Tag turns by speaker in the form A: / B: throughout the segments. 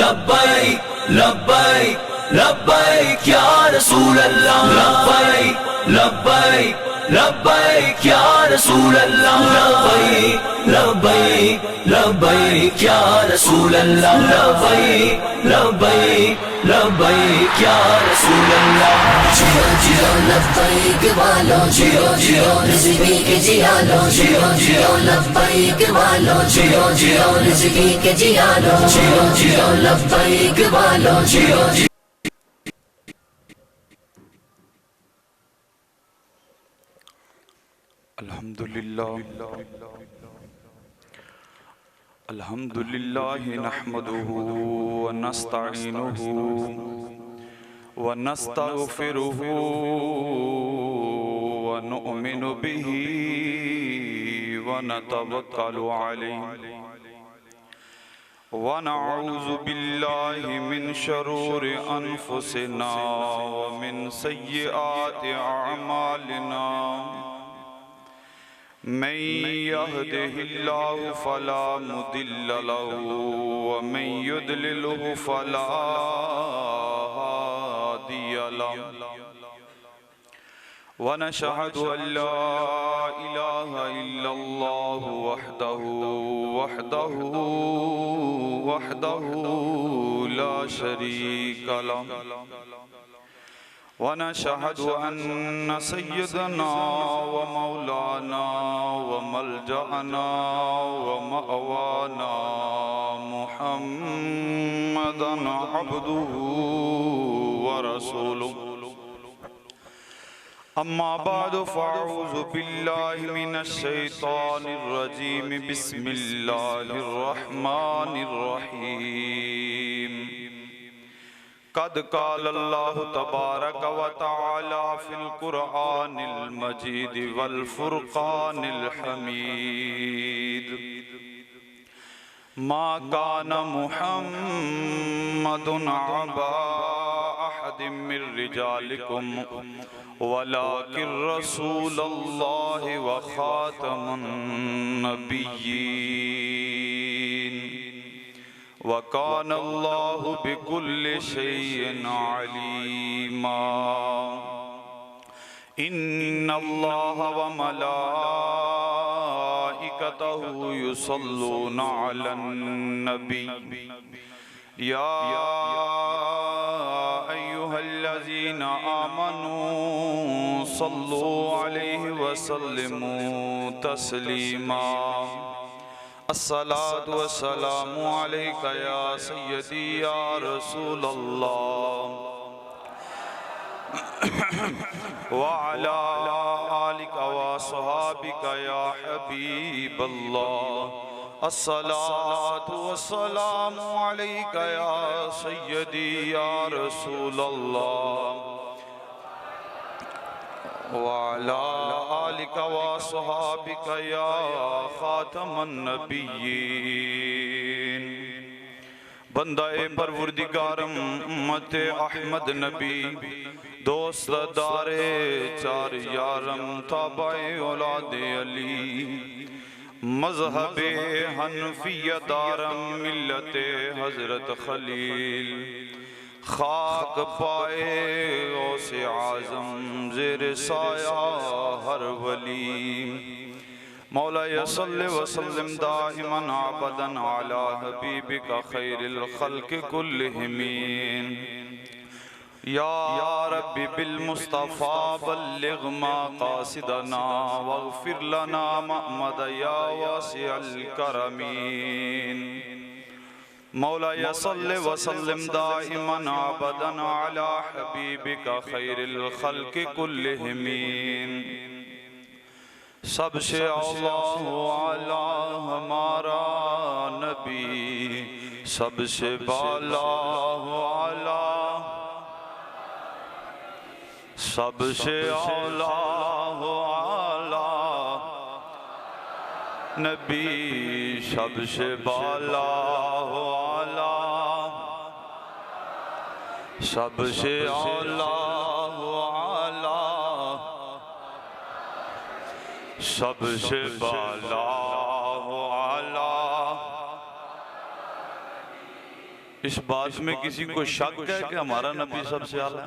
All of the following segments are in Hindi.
A: लब्बैक लब्बैक लब्बैक या रसूल अल्लाह, लब्बैक लब्बैक लब्बैक या रसूल अल्लाह, लब्बैक लब्बैक लब्बैक या रसूल अल्लाह, लब्बैक लब्बैक लब्बैक या रसूल अल्लाह।
B: जियो जियो लब्बैक वालो, जियो जियो रिज़्क़ी के जिया लो, जियो जियो लब्बैक वालो, जियो जियो रिज़्क़ी के जिया लो, जियो जियो लब्बैक वालो, जियो जियो।
C: अल्हम्दुलिल्लाह नहमदुहु व नस्तईनुहु व नस्तगफिरुहु व नुअमिनु बिही व नतवक्कलु अलैहि व नऊज़ु बिल्लाहि मिन शुरूरि अनफुसिना व मिन सय्यिआति अअमालिना। मन यहदिहिल्लाहु फला मुदिल्ल लहु व मन युद्लिलहु फला हादिय लहु। व नशहदु अल्ला इलाहा इल्लल्लाहु वहदहु ला शरीका लहु। व नशहदु अन्न सय्यदना व मौलाना व मलजअना व मअवाना मुहम्मदन अब्दुहु व रसूलुहु। अम्मा बादु फ़अऊज़ु बिल्लाहि मिनश शैतानिर रजीम। बिस्मिल्लाहिर रहमानिर रहीम। क़द क़ालल्लाहु तबारक व तआला फ़िल क़ुरआनिल मजीद वल फ़ुरक़ानिल हमीद। मा कान मुहम्मदुन अबा अहदिम मिर रिजालिकुम वलाकिन रसूलल्लाहि व ख़ातमुन नबिय्यीन व कान अल्लाहु बिकुल्लि शैइन अलीमा। इन्नल्लाह व मलाइकतहु युसल्लूना अलन नबी या अय्युहल्लज़ीना आमनू सल्लु अलैहि व सल्लिमू तस्लीमा। अस्सलातु वस्सलामु अलैका या सय्यदी या रसूल अल्लाह व अला आलिका व अस्हाबिका या हबीब अल्लाह। अस्सलातु वस्सलामु अलैका या सय्यदी या रसूल अल्लाह व अला आलिका व अस्हाबिका या खातमन नबिय्यीन। बंदाए परवरदिगारम उम्मत अहमद नबी दोस्तदारे चार यारम ताबाए औलादे अली मज़हबे हनफिया दारम मिल्लते हज़रत खलील खाक पाए गौसे आज़म ज़ेर साया हर वली। मौलाया सल्लि व सल्लिम दाइमन अबदन अला हबीबिका खैरिल खल्क़ कुल्लिहिम। या रब्बि बिल मुस्तफ़ा बल्लिग़ मक़ासिदना वग़फ़िर लना मअमद या वासिअल करमीन। मौलाया सल्लि व सल्लिम दाइमन अबदन अला हबीबिका खैरिल खल्क़ कुल्लिहिम। सबसे औला वाला हमारा नबी, सबसे बाला वाला, सबसे औला वाला नबी, सबसे बाला वाला, सबसे औला वाला, सबसे बाला वाला इस बात में किसी को शक है कि हमारा नबी सबसे आला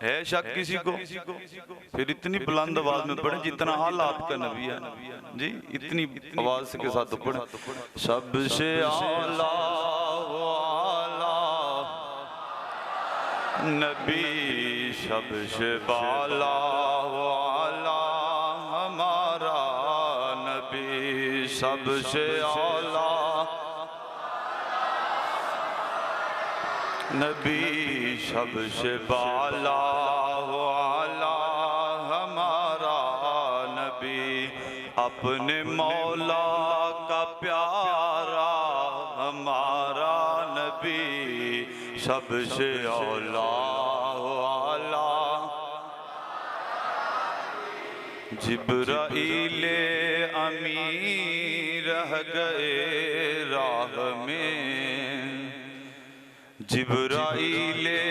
C: है शक किसी को? फिर इतनी बुलंद आवाज में पढ़े जितना आला आपका नबी है जी, इतनी आवाज के साथ तो पढ़े। सबसे आला वो आला नबी, सबसे बाला वो आला हमारा नबी, सबसे आला नबी, सबसे बाला वाला हमारा नबी, अपने मौला का प्यारा हमारा नबी, सबसे औला वाला। जिब्राईले अमीर रह गए राह में, जिब्राईले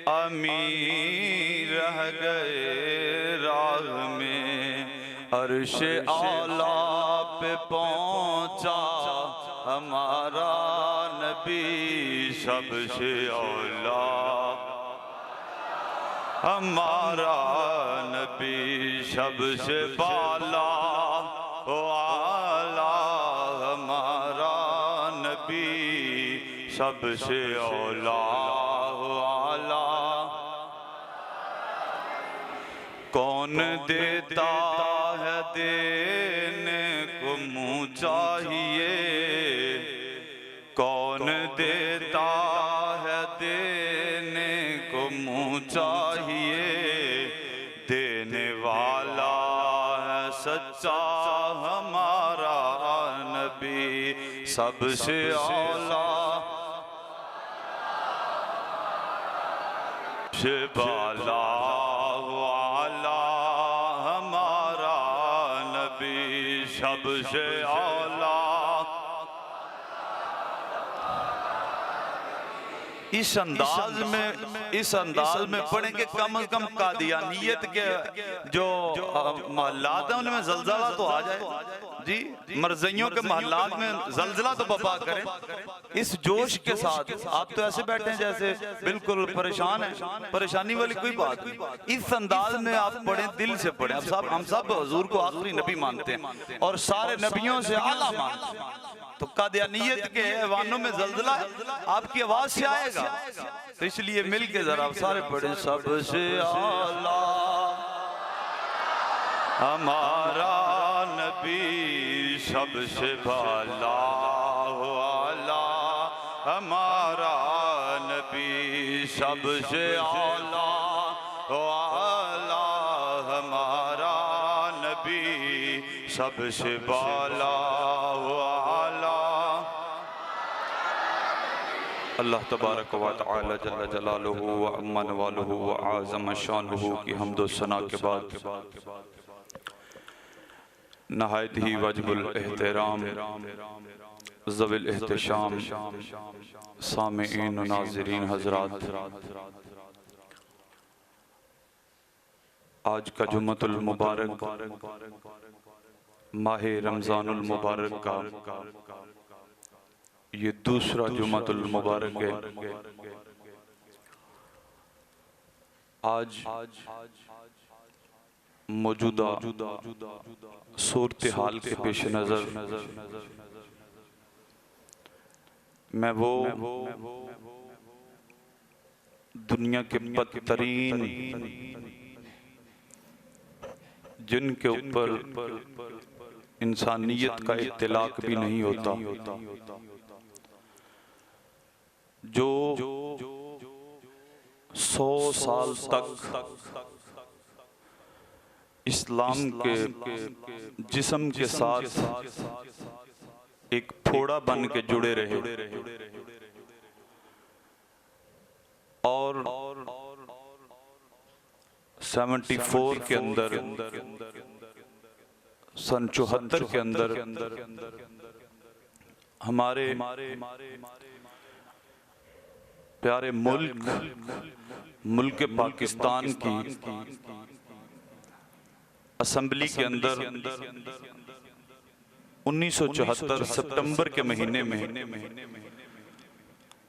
C: अमीर रह गए राह में, अर्शे आला पे पहुंचा हमारा नबी, सबसे औला हमारा नबी, सबसे बाला आला हमारा नबी, सबसे औला आला। कौन देता है देने को मुँह चाहिए, कौन देता है देने को मुँह चाहिए, देने वाला है सच्चा हमारा नबी, सबसे औला से बाला वाला हमारा नबी, सबसे औला। इस अंदाज में पढ़ेंगे कम से कम कादियानियत के जो महल्लात हैं उनमें जलजला तो आ जाए जी, मरज़इयों के महल्लात में जलजला तो बपा करें इस जोश के साथ। आप तो ऐसे बैठे हैं जैसे बिल्कुल परेशान हैं, परेशानी वाली कोई बात नहीं। इस अंदाज में आप पढ़ें, दिल से पढ़ें। हम सब हुजूर को आखिरी नबी मानते हैं और सारे नबियों से आला मानते हैं, तो कादियानियत के ऐवानों में जलजला आपकी आवाज से आएगा। तो इसलिए मिल के जरा सारे पढ़े, सबसे आला हमारा नबी, सबसे बाला वाला हमारा नबी, सबसे आला वाला हमारा नबी, सबसे बाला वाला। अल्लाह तबारक व तआला जल्ल जलालुहु व अम्मा नवालुहु व आज़म शानुहु की हम्द व सना के बाद नहायत ही वाजिबुल एहतराम ज़विल एहतशाम सामिईन व नाज़रीन हज़रात, आज का जुम्मतुल मुबारक माह रमज़ानुल मुबारक का ये दूसरा जुम्मतुल मुबारक है। आज मौजूदा सूरत हाल के पेश नज़र मैं वो दुनिया के बदतरीन जिनके ऊपर इंसानियत का इत्तलाक भी नहीं होता, जो 100 साल तक इस्लाम के जिस्म के साथ एक फोड़ा बन के जुड़े रहे और 74 के अंदर, सन 74 के अंदर हमारे प्यारे मुल्क पाकिस्तान की असेंबली के अंदर 1974 सितंबर के महीने में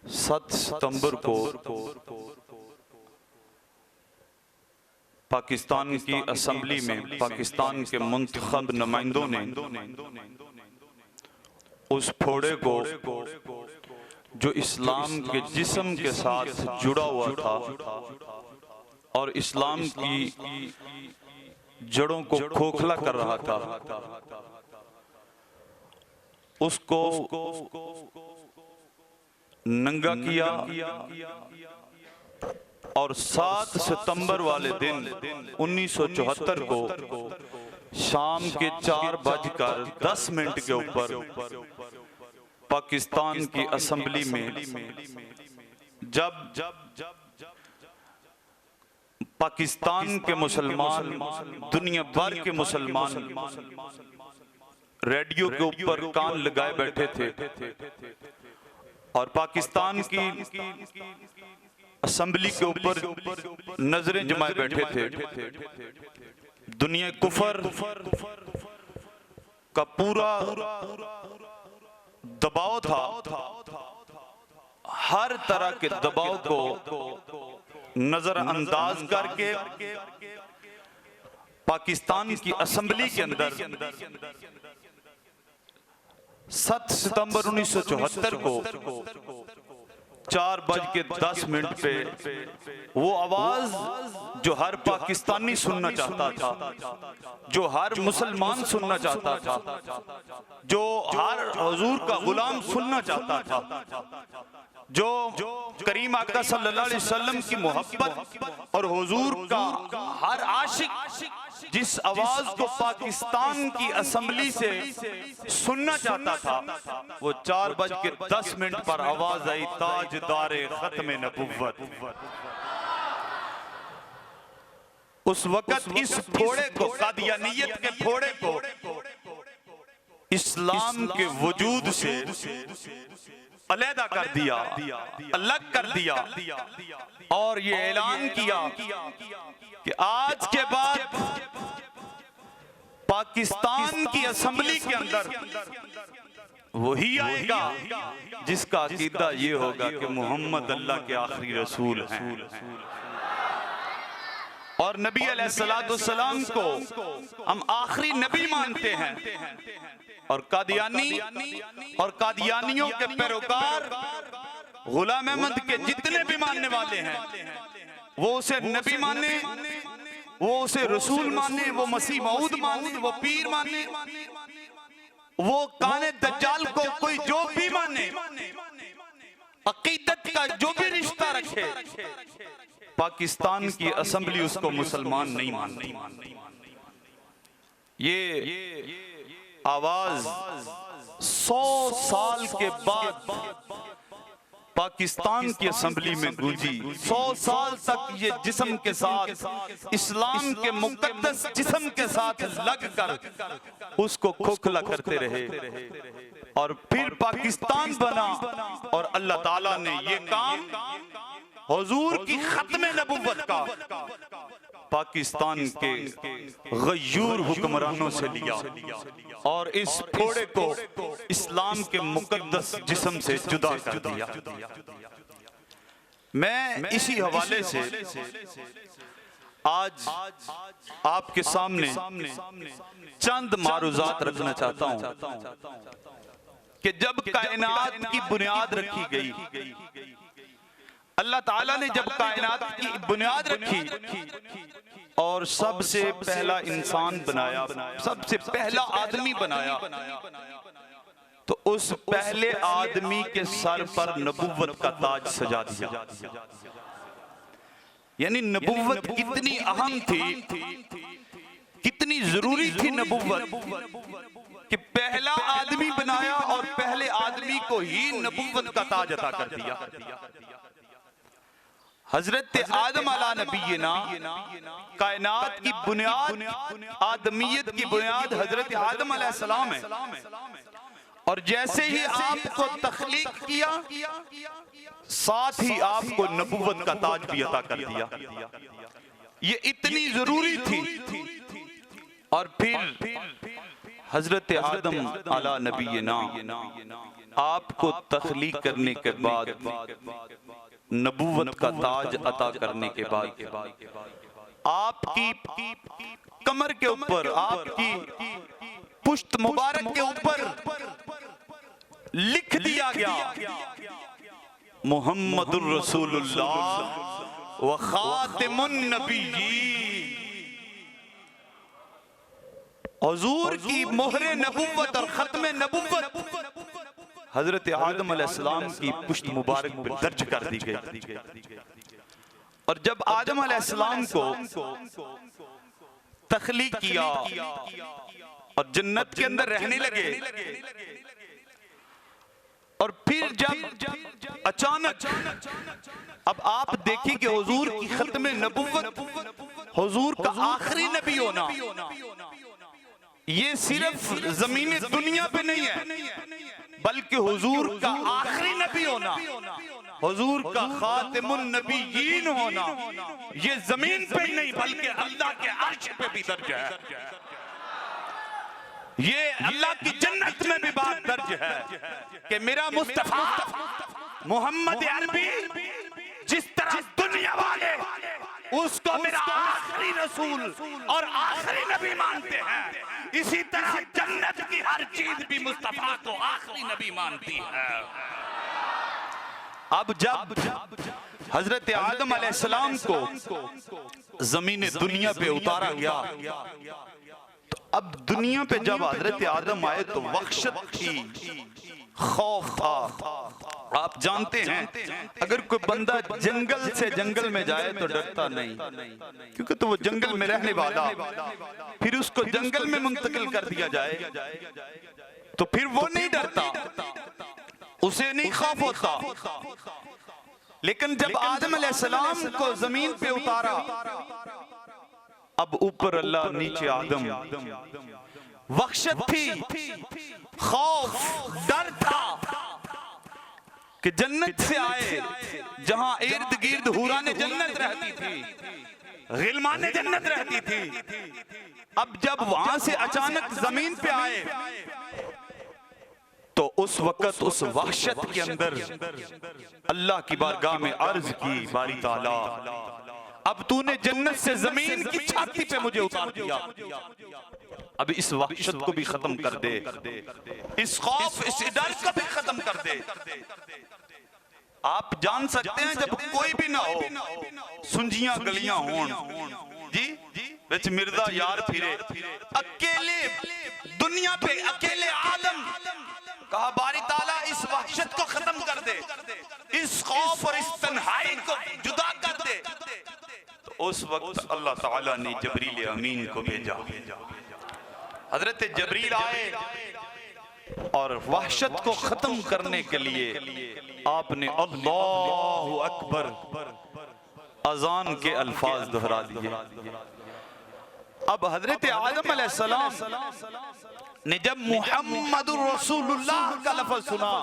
C: 7 सितंबर को पाकिस्तान की असेंबली में पाकिस्तान के मुंतखब नुमाइंदों ने उस फोड़े को जो इस्लाम के जिस्म के साथ जुड़ा हुआ था और इस्लाम की जड़ों को खोखला कर रहा था, उसको नंगा किया और 7 सितंबर वाले दिन 1974 को शाम के 4:10 के ऊपर पाकिस्तान की असेंबली में जब पाकिस्तान के मुसलमान, दुनिया भर के मुसलमान रेडियो के ऊपर कान लगाए बैठे थे और पाकिस्तान की असेंबली के ऊपर नजरें जमाए बैठे थे, दुनिया कुफर का पूरा दबाव था। हर तरह के दबाव को नजरअंदाज करके पाकिस्तान की असेंबली के अंदर 7 सितंबर 1974 को 4:10 पे वो आवाज जो हर पाकिस्तानी सुनना चाहता था, जो हर मुसलमान सुनना चाहता था, जो हर हुजूर का गुलाम सुनना चाहता था, जो करीम आका सल्लल्लाहु अलैहि वसल्लम की मोहब्बत और हुजूर का हर आशिक जिस आवाज को पाकिस्तान की असेंबली से सुनना चाहता था, वो 4:10 पर आवाज आई, ताजदारे खत्म नबुव्वत। उस वक्त इस फोड़े को, कादियानियत के फोड़े को इस्लाम के वजूद से अलहदा कर दिया, अलग कर दिया और ये ऐलान किया कि आज के बाद पाकिस्तान की असेंबली के अंदर वही आएगा जिसका अकीदा ये होगा कि मोहम्मद अल्लाह के आखिरी रसूल हैं और नबी अलैहिस्सलाम को हम आखिरी नबी मानते हैं और कादियानी और कादियानियों के पैरोकार गुलाम अहमद के जितने भी मानने वाले हैं वो उसे नबी माने, वो उसे रसूल माने, वो मसीह मऊद माने, वो पीर माने, वो काने दज्जाल को कोई जो भी माने, अकीदत का जो भी रिश्ता रखे, पाकिस्तान की असेंबली उसको मुसलमान नहीं मानती। ये आवाज 100 साल के बाद पाकिस्तान की असेंबली में गूंजी। 100 साल तक ये जिस्म के साथ, इस्लाम के मुकद्दस जिस्म के साथ लगकर उसको खोखला करते रहे और फिर पाकिस्तान बना और अल्लाह ताला ने ये काम हुजूर की खत्म नबुव्वत का पाकिस्तान के गयूर हुक्मरानों से लिया और इस फोड़े को इस्लाम के मुकद्दस जिस्म से जुदा कर दिया। मैं इसी हवाले से आज आपके सामने चंद मारूजात रखना चाहता हूं कि जब कायनात की बुनियाद रखी गई, अल्लाह ताला ने जब कायनात की बुनियाद रखी और सबसे पहला इंसान बनाया, सबसे पहला आदमी बनाया, तो उस पहले आदमी के सर पर नबुव्वत का ताज सजा दिया। यानी नबुव्वत कितनी अहम थी, कितनी जरूरी थी नबुव्वत कि पहला आदमी बनाया और पहले आदमी को ही नबुव्वत का ताज अता कर दिया। हजरत आदम अला नबीना, कायनात की बुनियाद, आदमियत की बुनियाद हजरत आदम अलैहिस्सलाम है और जैसे ही आपको तख्लीक किया साथ ही आपको नबुव्वत का ताज भी अता कर दिया। ये इतनी जरूरी थी। और फिर हजरत आदम अला नबीना आपको तख्लीक करने के बाद, नबूवत का ताज अता करने के बाद, आपकी कमर के ऊपर, आपकी पुश्त मुबारक के ऊपर लिख दिया गया मुहम्मदुर रसूलुल्लाह व खातिमुन नबिय्यीन। हुजूर की मोहरे नबुव्वत और खत्म नबुव्वत हजरत आदम अलैहिस्सलाम की पुश्त मुबारक पर दर्ज कर दी गई। और जब आदम अलैहिस्सलाम को तख्लीक किया और जन्नत के अंदर रहने लगे, और फिर जब अचानक अब आप देखिए कि हुजूर की खत्म नबुव्वत, हुजूर का आखिरी नबी होना, ये सिर्फ जमीन दुनिया पे नहीं है, बल्कि हुजूर का आखिरी नबी होना, हुजूर का खातिमुन नबिय्यीन होना, ये जमीन पे ही नहीं बल्कि अल्लाह के अर्श पे भी दर्ज है। ये अल्लाह की जन्नत में भी बात दर्ज है कि मेरा मुस्तफा मोहम्मद अरबी जिस तरह दुनिया वाले उसको मेरा आखिरी रसूल और आखिरी नबी मानते हैं, इसी तरह जन्नत की हर चीज भी मुस्तफा को आखिरी नबी मानती है। अब जब हजरत आदम अलैहिस्सलाम को जमीन दुनिया पे उतारा गया, तो अब दुनिया पे जब हजरत आदम आए तो वहशत थी, खौफ था। आप जानते हैं अगर कोई बंदा जंगल से जंगल में जाए तो डरता नहीं, क्योंकि तो वो जंगल में रहने वाला, फिर उसको जंगल में मुंतकिल कर दिया जाए तो फिर वो नहीं डरता, उसे नहीं खौफ होता। लेकिन जब आदम अलैहिस्सलाम को जमीन पे उतारा, अब ऊपर अल्लाह नीचे आदम, वहशत थी, खौफ, डर था कि जन्नत से आए जहां इर्द गिर्द हुराने जन्नत रहती थी, गिलमाने जन्नत रहती थी, अब जब वहां से अचानक जमीन पे आए तो उस वक्त उस वहशत के अंदर अल्लाह की बारगाह में अर्ज की, बारी ताला अब तूने जन्नत से जमीन की छाती पे मुझे उतार दिया, अब इस वहशत को भी खत्म कर दे, इस खौफ, इस डर को भी खत्म कर दे। आप जान सकते हैं जब कोई भी ना हो, सुंजियां गलियां हों जी, बिच मिर्जा यार फिरे, अकेले दुनिया पे अकेले आदम, कहा बारी ताला इस वहशत को खत्म कर दे, इस खौफ और इस तन्हाई को जुदा कर दे। तो उस वक्त अल्लाह ताला ने जबरील अमीन को भेजा। हजरत जबरील आए और वहशत को खत्म करने के लिए आपने अल्लाहु अकबर अजान के अल्फाज दोहरा दिए। अब हजरत आदम अलैहिस्सलाम ने जब मुहम्मदुर रसूलुल्लाह का लफ्ज सुना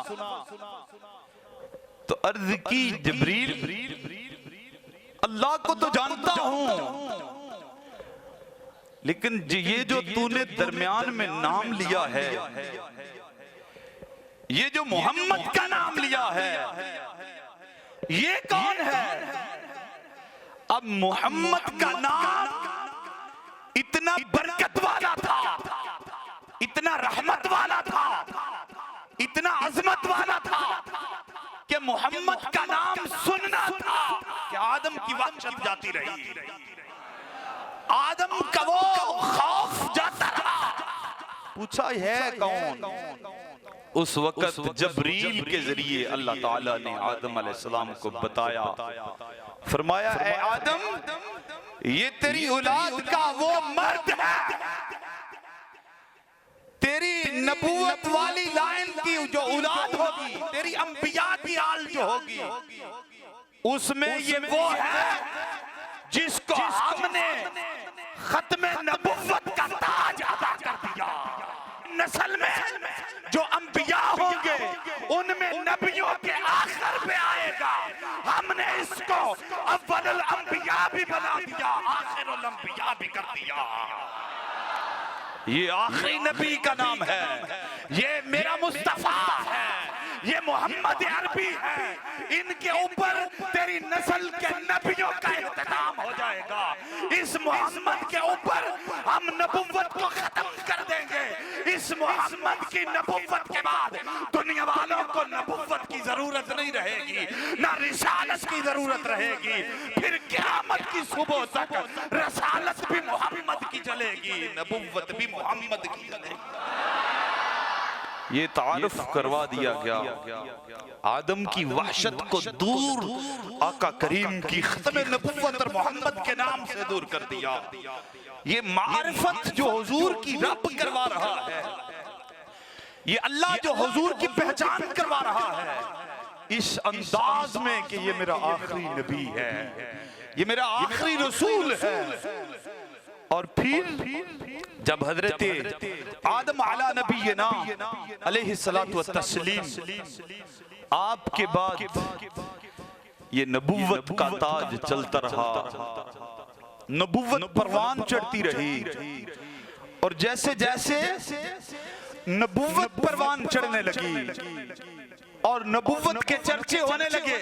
C: तो अर्ज की, जबरील अल्लाह को तो जानता हूं, लेकिन ये जो तूने दरमियान में नाम लिया है, ये जो मोहम्मद का नाम लिया है, ये कौन है? अब मोहम्मद का नाम इतना बरकत वाला था, इतना रहमत वाला था, इतना अजमत वाला था कि मोहम्मद का नाम सुनना था कि आदम की वहशत जाती रही, आदम का वो खौफ जाता रहा। पूछा है कौन? उस वक्त जबरील के जरिए अल्लाह ताला ने आदम अलैहिस्सलाम को बताया, फरमाया ऐ आदम, ये तेरी औलाद का वो मर्द है, तेरी नबूवत वाली लाइन की जो औलाद होगी, तेरी अंबिया की आल जो होगी, उसमें ये वो है जिसको हमने खत्म नबूवत का ताज अता कर दिया। नस्ल में जो अंबिया होंगे उनमें नबियों के आखिर पे आएगा, हमने इसको अव्वलुल अंबिया भी बना दिया, आखिरुल अंबिया भी कर दिया। ये आखिरी नबी का नाम है, ये मेरा मुस्तफा है,
D: ये मोहम्मद अरबी है, इनके ऊपर तेरी नस्ल के नबियों का इख्तिताम हो जाएगा। इस मोहम्मद के ऊपर हम नबुव्वत को खत्म कर देंगे। इस मोहम्मद की नबुव्वत के बाद दुनिया वालों को नबुव्वत की जरूरत नहीं रहेगी, ना रिसालत की जरूरत रहेगी। फिर क़यामत की सुबह तक रसालत भी मोहम्मद की चलेगी, नबुव्वत भी मोहम्मद की चलेगी।
C: ये तारुफ करवा दिया गया। आदम की वहशत को दूर आका करीम की खत्म नबुव्वत और मोहम्मद के नाम से दूर कर दिया। ये मारिफत जो हुजूर की रब करवा रहा है, ये अल्लाह जो हुजूर की पहचान करवा रहा है इस अंदाज में कि ये मेरा आखिरी नबी है, ये मेरा आखिरी रसूल है। और फिर जब हजरत आदम अला नबीना अलैहिस्सलातु वत्तस्लीम आपके बाद ये नबुव्वत का ताज चलता रहा, नबुव्वत परवान चढ़ती रही। और जैसे जैसे नबुव्वत परवान चढ़ने लगी और नबुव्वत के चर्चे होने लगे,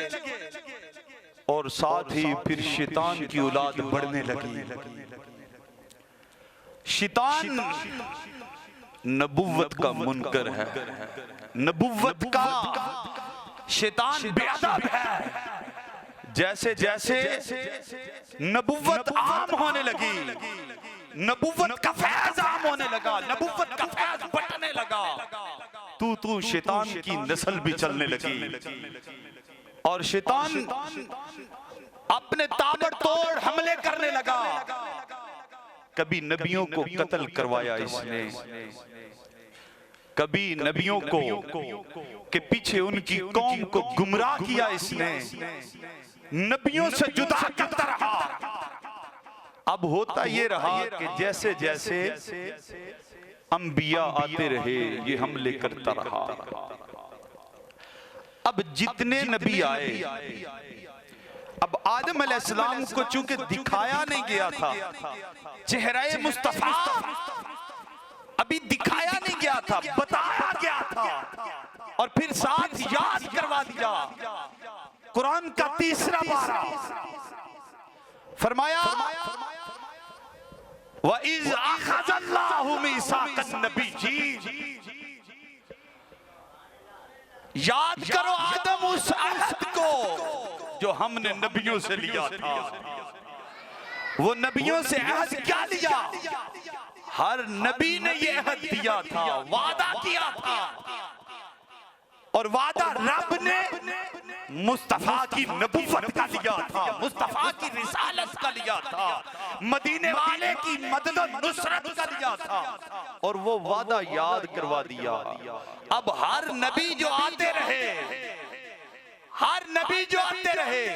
C: और साथ ही फिर शैतान की औलाद बढ़ने लगी। शैतान नबुव्वत का मुनकर है, नबुव्वत का शैतान बेअदब है। जैसे जैसे नबुव्वत आम होने लगी, नबुव्वत का फैज आम होने लगा, नबुव्वत का फैज बटने लगा, तू शैतान की नस्ल भी चलने लगी। और शैतान अपने ताबड़तोड़ हमले करने लगा। कभी नबियों को कत्ल करवाया इसने, कभी नबियों को के पीछे उनकी कौम को गुमराह किया इसने, नबियों से जुदा करता रहा। अब होता ये रहा कि जैसे जैसे अंबिया आते रहे ये हमले करता रहा। अब जितने नबी आए, अब आदम अलैहिस्सलाम को चूंकि दिखाया नहीं गया था, चेहरे मुस्तफा अभी दिखाया नहीं गया था, बताया गया था और फिर साथ याद करवा दिया। कुरान का तीसरा पारा फरमाया व इज़ अख़ज़ल्लाहु मीसाक़न नबिय्यीन, याद करो आदम उस अहद को जो हमने नबियों से लिया था। वो नबियों से अहद क्या लिया? हर नबी ने ये अहद दिया था, वादा किया था, और वादा रब ने मुस्तफा की नबुव्वत का लिया था, मुस्तफा की रिसालत का लिया था, मदीने वाले की मदद और नुसरत का लिया था, और वो वादा याद करवा दिया। अब हर नबी जो आते रहे, हर नबी जो आते रहे,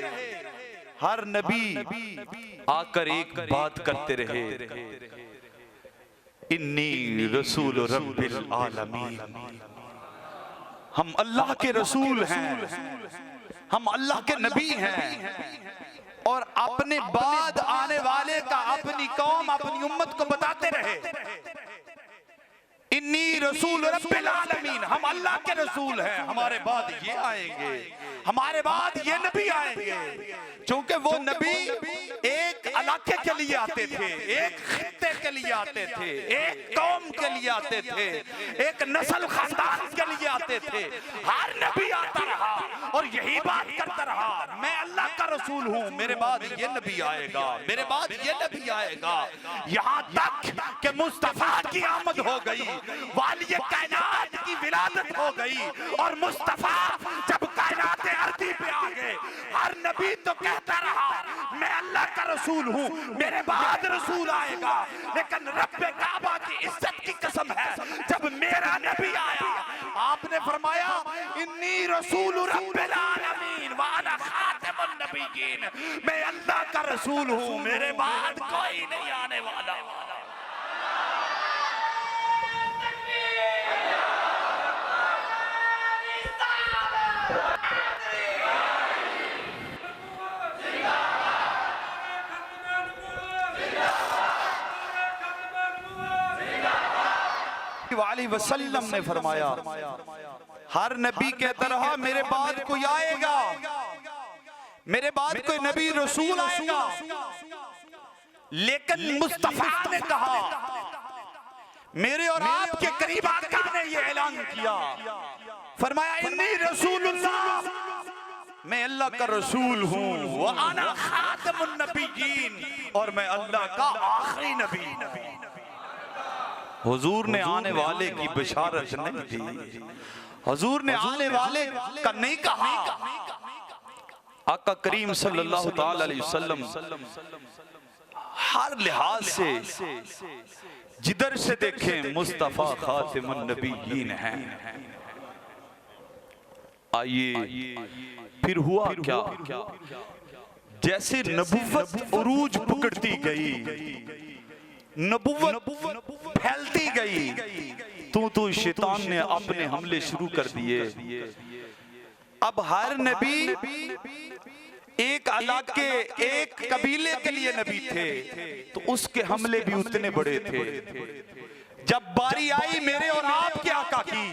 C: हर नबी आकर एक बात करते रहे, इन्नी रसूल रब्बिल आलमीन, हम अल्लाह के रसूल हैं, हम अल्लाह के नबी हैं, और अपने बाद आने वाले का अपनी कौम अपनी उम्मत को बताते रहे, इन्नी रसूल रब्बिल आलमीन, हम अल्लाह के रसूल हैं, हमारे बाद ये आएंगे, हमारे बाद ये नबी आएंगे। क्योंकि वो नबी एक इलाके के लिए आते थे, एक खित्ते के लिए आते थे, एक कौम के लिए आते थे, एक नस्ल खानदान के लिए आते थे। हर नबी आता रहा और यही बात करता रहा, मैं अल्लाह का रसूल हूँ, मेरे बाद ये नबी आएगा, मेरे बाद ये नबी आएगा। यहाँ तक कि मुस्तफा की आमद हो गई, वाली कायनात की विलादत हो गई, और मुस्तफा जब कायनात अर्दी पे आ गए, हर नबी तो कहता रहा मैं अल्लाह का रसूल हूँ, मेरे बाद रसूल आएगा। लेकिन रब्बे काबा की इज्जत की कसम है, जब मेरा नबी आया आपने फरमाया इन्नी रसूल रब्बिल आलमीन व अना खातिमुन नबिय्यीन, मैं अल्लाह का रसूल हूँ, मेरे बाद कोई नहीं आने वाला। अलैहि वसल्लम ने फरमाया हर नबी कहता रहा मेरे बाद कोई आएगा, मेरे बाद कोई नबी रसूल आएगा, लेकिन मुस्तफा ने कहा, मेरे और आपके करीब आका ने यह ऐलान किया, फरमाया इन्नी रसूलुल्लाह, मैं अल्लाह का रसूल हूँ, व अना खातमुन नबिय्यीन, और मैं अल्लाह का आखिरी नबी। हुजूर ने आने वाले की बशारत नहीं दी, हुजूर ने आने वाले का नहीं कहा। आका करीम सल्लल्लाहु ताला अलैहि वसल्लम हर लिहाज से जिधर से देखें मुस्तफा खातिमुन नबिय्यीन हैं। आइए फिर हुआ क्या, जैसे नबुव्वत उरूज पकड़ती गई, नबुव्वत फैलती गई, तो शैतान ने अपने हमले शुरू कर दिए। अब हर नबी एक इलाके, एक कबीले के लिए नबी थे, तो उसके हमले भी उतने बड़े थे। जब बारी आई मेरे और आपके आका की,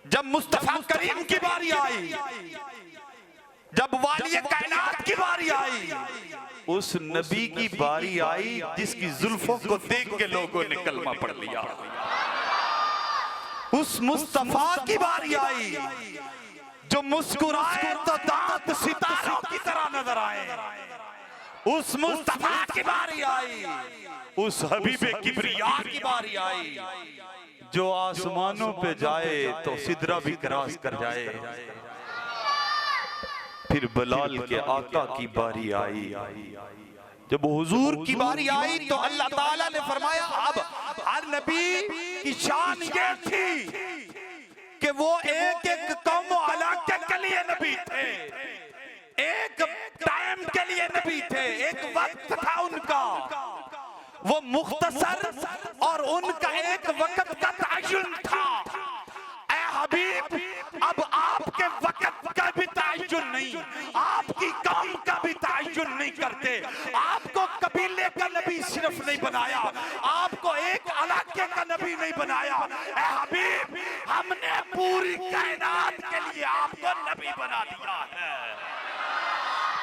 C: जब मुस्तफा करीम की बारी आई, जब वालिय कायनात की बारी आई, उस नबी की बारी आई जिसकी जुल्फों को देख के लोगों ने कलमा पढ़ लिया। उस मुस्तफा की बारी आई जो मुस्कुराए तो दांत सितारों की तरह नजर आए। उस मुस्तफा की बारी आई, उस हबीबे किबरिया की बारी आई जो आसमानों पे जाए तो सिदरा भी क्रॉस कर जाए। फिर बिलाल के आका की बारी आई, जब हुजूर की बारी आई तो अल्लाह ताला ने फरमाया अब हर नबी की शान ये थी कि वो एक एक कौम और इलाके के लिए नबी थे, एक टाइम के लिए नबी थे, एक वक्त था उनका, वो मुख्तसर और उनका एक वक्त का तयन था। ऐ हबीब अब आपके वक्त का भी तयन नहीं, आपकी कौम का भी तयन नहीं करते। आपको कबीले का नबी सिर्फ नहीं बनाया, आपको एक इलाके का नबी नहीं बनाया। ऐ हबीब हमने पूरी कायनात के लिए आपको नबी बना दिया है।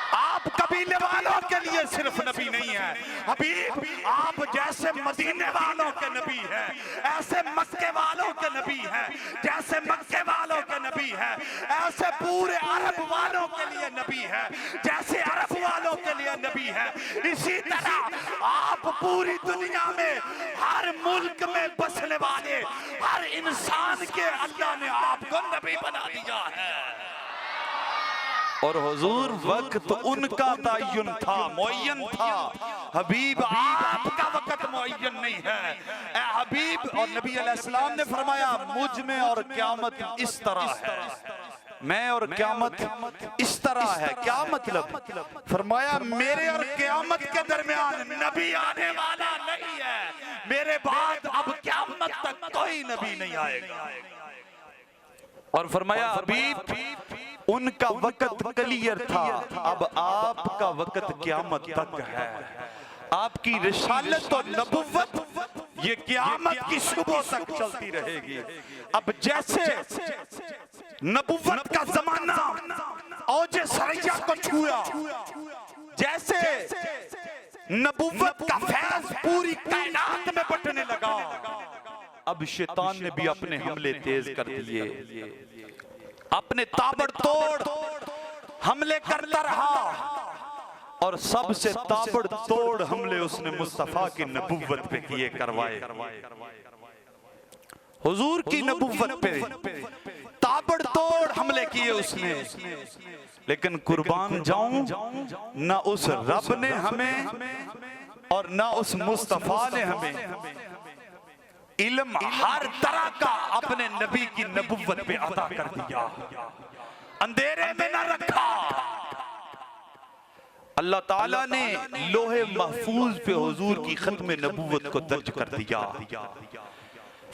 C: आप कबीले वालों के लिए सिर्फ नबी नहीं है हबीब, आप जैसे मदीने वालों के नबी हैं, ऐसे मक्के वालों के नबी हैं, जैसे मक्के वालों के नबी हैं, ऐसे पूरे अरब वालों के लिए नबी है, जैसे अरब वालों के लिए नबी है। इसी तरह आप पूरी दुनिया में हर मुल्क में बसने वाले हर इंसान के अल्लाह ने आपको नबी बना दिया है। और हुजूर वक्त उनका तयन था, मुअय्यन था। हबीब आपका वक्त मुअय्यन नहीं है। ए हबीब, और नबी अलैहिस्सलाम ने फरमाया मुझ में और क़यामत इस तरह है, मैं और क़यामत इस तरह है। क्या मतलब? फरमाया मेरे और क़यामत के दरमियान नबी आने वाला नहीं है, मेरे बाद अब क़यामत तक कोई नबी नहीं आएगा। और फरमाया हबीब उनका वक्त क्लियर था, अब आपका वक्त क़यामत तक है। आपकी रिसालत और नबुव्वत ये क़यामत की सुबह तक चलती रहेगी। अब जैसे नबुव्वत का जमाना औजे सरैया को छुआ, जैसे नबुव्वत का फैज़ पूरी कायनात में बंटने लगा, अब शैतान ने भी अपने हमले तेज कर दिए, अपने ताबड़तोड़ हमले करता रहा। और सबसे ताबड़तोड़ हमले उसने मुस्तफा की नबुव्वत पे किए, करवाए। हुजूर की नबुव्वत पे ताबड़तोड़ हमले किए उसने। लेकिन कुर्बान जाऊं, ना उस रब ने हमें और ना उस मुस्तफा ने हमें इल्म हर तरह का अपने नबी की नबुव्वत पे अता कर दिया, अंधेरे में न रखा। अल्लाह ताला ने लोहे महफूज पे हुजूर की खत्म नबुव्वत को दर्ज कर दिया।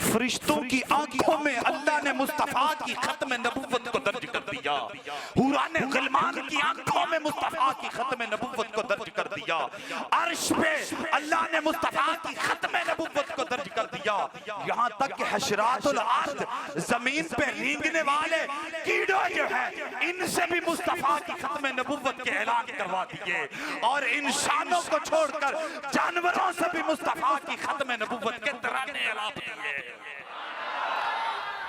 C: फरिश्तों की आंखों में अल्लाह ने मुस्तफा की खत्म नबुव्वत को दर्ज कर दिया। हुराने गिलमान की आंखों में मुस्तफा की खत्म नबुव्वत को दर्ज कर
D: दिया। अर्श पे अल्लाह ने मुस्तफा की खत्म नबुव्वत को दर्ज कर दिया। यहाँ तक कि हशरातुल अर्द, जमीन पे रेंगने वाले कीड़े जो है, इनसे भी मुस्तफा की खत्म नबुव्वत के ऐलान करवा दिए। और इंसानों को छोड़कर जानवरों से भी मुस्तफा की खत्म नबुव्वत के तराने अलाप दिए।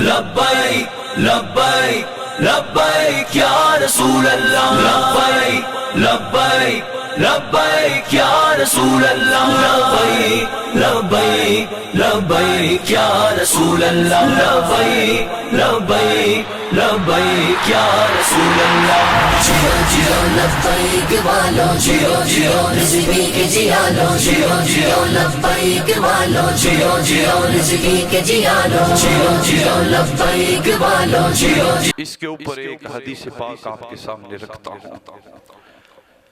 A: लब्बैक लब्बैक लब्बैक या रसूल अल्लाह, लब्बैक लब्बैक लब्बैक या रसूल अल्लाह, लब्बैक लब्बैक लब्बैक या रसूल अल्लाह, लब्बैक लब्बैक लब्बैक या रसूल अल्लाह।
B: जियो जियो लब्बैक वालो, जियो जियो रिज़्क़ी के जिया लो, जियो जियो लब्बैक वालो, जियो जियो रिज़्क़ी के जिया लो, जियो जियो लब्बैक वालो, जियो।
C: इसके ऊपर एक हदीस पाक आपके सामने रखता हूँ।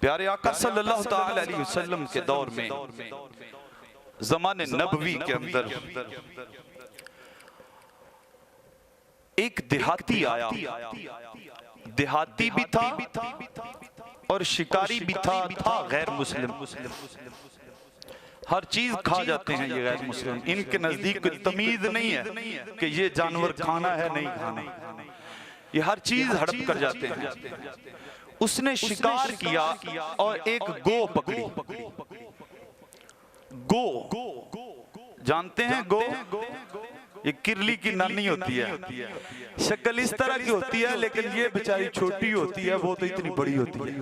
C: प्यारे आका सल्लल्लाहु ताला अलैहि वसल्लम के दौर में, ज़माने नबवी के अंदर एक देहाती आया। देहाती भी था और शिकारी भी था गैर मुस्लिम। हर चीज खा जाते हैं ये गैर मुस्लिम। इनके नजदीक कोई तमीज नहीं है कि ये जानवर खाना है नहीं खाना, ये हर चीज हड़प कर जाते हैं। उसने शिकार किया और एक गो पकड़ी। गो जानते हैं? गो ये किरली की नानी होती है, शक्ल इस तरह की होती है, लेकिन ये बेचारी छोटी होती है, वो तो इतनी बड़ी होती है।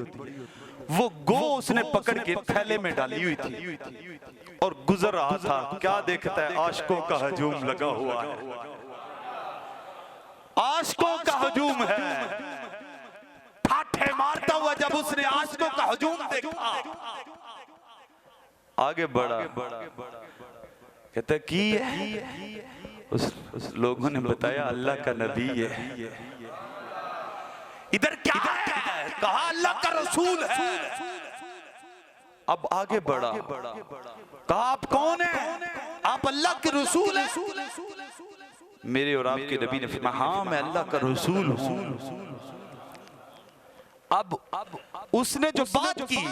C: वो गो उसने पकड़ के थैले में डाली हुई थी और गुजर रहा था। क्या देखता है? आशिकों का हजूम लगा हुआ है, आशिकों का हजूम है।
D: ठाठे मारता हुआ जब उसने आशिकों का हजूम देखा,
C: आगे बढ़ा। कहता की है? उस लोगों ने बताया अल्लाह का नबी है।
D: इधर क्या है? कहा अल्लाह का रसूल है।
C: अब आगे बढ़ा।
D: कहा आप कौन है? आप अल्लाह के रसूल हैं।
C: मेरे और आपके नबी ने फरमाया हाँ मैं अल्लाह का रसूल हूँ। अब उसने जो बात की,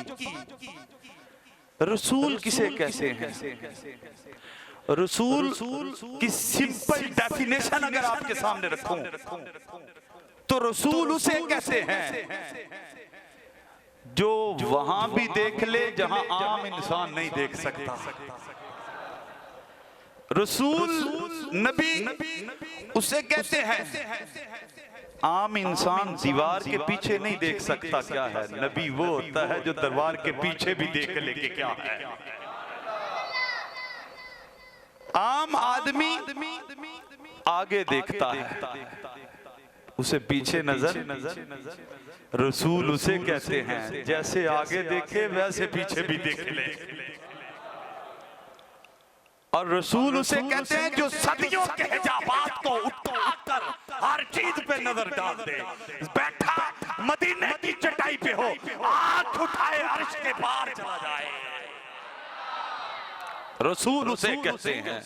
C: रसूल किसे कहते हैं? रसूल की सिंपल डेफिनेशन अगर आपके सामने रखूं तो रसूल उसे कहते हैं जो वहां भी देख ले जहां आम इंसान नहीं देख सकता। रसूल नबी उसे कहते हैं आम इंसान दीवार के पीछे नहीं देख सकता क्या है। नबी वो होता है जो दरबार के पीछे भी देख ले कि क्या है। आम आदमी आगे देखता है, उसे पीछे नजर। रसूल उसे कहते हैं जैसे आगे देखे वैसे पीछे भी देख ले। और रसूल उसे कहते हैं जो
D: सदियों के हिजाबात को उठकर हर चीज पे नजर डाल दे। बैठा मदीने की चटाई पे हो, आंख उठाए अर्श के पार चला जाए।
C: रसूल उसे कहते हैं,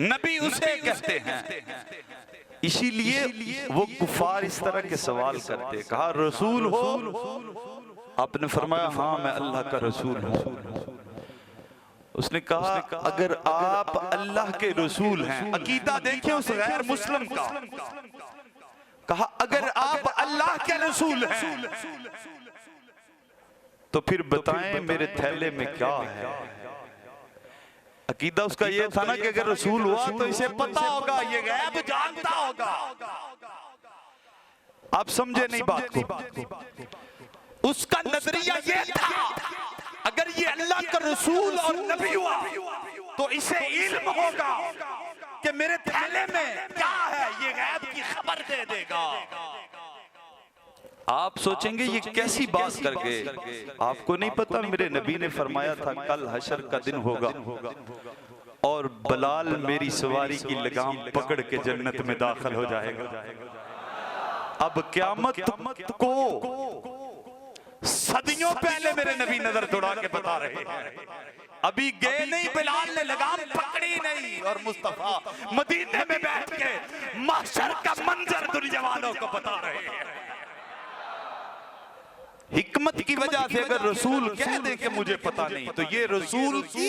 C: नबी उसे कहते हैं। इसीलिए वो कुफार इस तरह के सवाल करते। कहा रसूल हो? आपने फरमाया हाँ मैं अल्लाह का रसूल हूँ। उसने कहा अगर आप अल्लाह के रसूल हैं, अकीदा देखें उस गैर मुस्लिम का। कहा अगर आप अल्लाह के रसूल हैं तो फिर बताएं मेरे थैले में क्या है। अकीदा उसका ये था ना कि अगर रसूल हुआ तो इसे पता होगा, ये गैब जानता होगा। आप समझे नहीं बात को।
D: उसका नजरिया ये था अगर ये अल्लाह का रसूल और नबी हुआ तो इसे इल्म होगा कि मेरे थैले में क्या है, ये गैब की खबर दे देगा।
C: आप सोचेंगे ये कैसी बात कर गए। आपको नहीं पता मेरे नबी ने फरमाया था कल हशर का दिन होगा और बलाल मेरी सवारी की लगाम पकड़ के जन्नत में दाखिल हो जाएगा। अब क़यामत को
D: सदियों पहले मेरे नबी नजर दौड़ा के बता रहे हैं। अभी गए नहीं, बिलाल ने लगाम पकड़ी नहीं, और मुस्तफा मदीने में बैठ के महशर का मंजर दुनिया वालों को बता रहे हैं।
C: हिकमत की वजह से अगर रसूल कह दे कि मुझे पता नहीं, तो ये रसूल की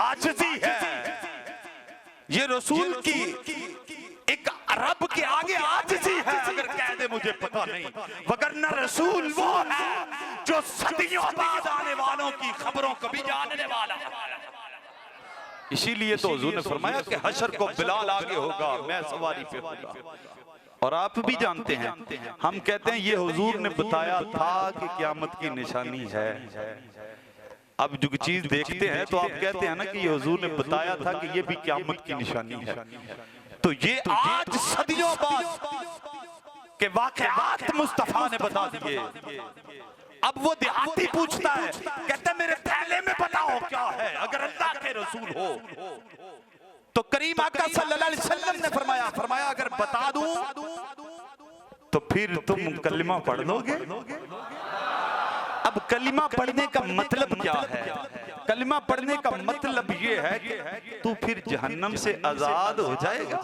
C: आजिज़ी है, ये रसूल की एक रब के आगे आजिज़ी है अगर कह दे मुझे पता नहीं। वगरना रसूल वो है जो सदियों बाद आने वालों की खबरों को भी जानने वाला है। इसीलिए तो हुजूर ने फरमाया कि हशर को बिलाल आगे होगा, मैं सवारी पे होगा। और आप भी जानते हैं, हम कहते हैं ये हुजूर ने बताया था कि क़यामत की निशानी है। अब जो चीज देखते हैं तो आप कहते हैं ना कि ये हुजूर ने बताया था कि ये भी क़यामत की निशानी है। तो ये आज सदियों बाद के वाक़यात मुस्तफा ने बता दिए। अब वो देहाती पूछता है, कहता है मेरे थैले में बताओ क्या है, अगर अल्लाह के रसूल हो। तो करीम आका सल्लल्लाहु अलैहि वसल्लम ने फरमाया अगर बता दूं तो फिर तुम कलिमा पढ़ लोगे। अब कलिमा पढ़ने का मतलब क्या है? कलिमा पढ़ने का मतलब ये है कि तू फिर जहन्नम से आजाद हो जाएगा,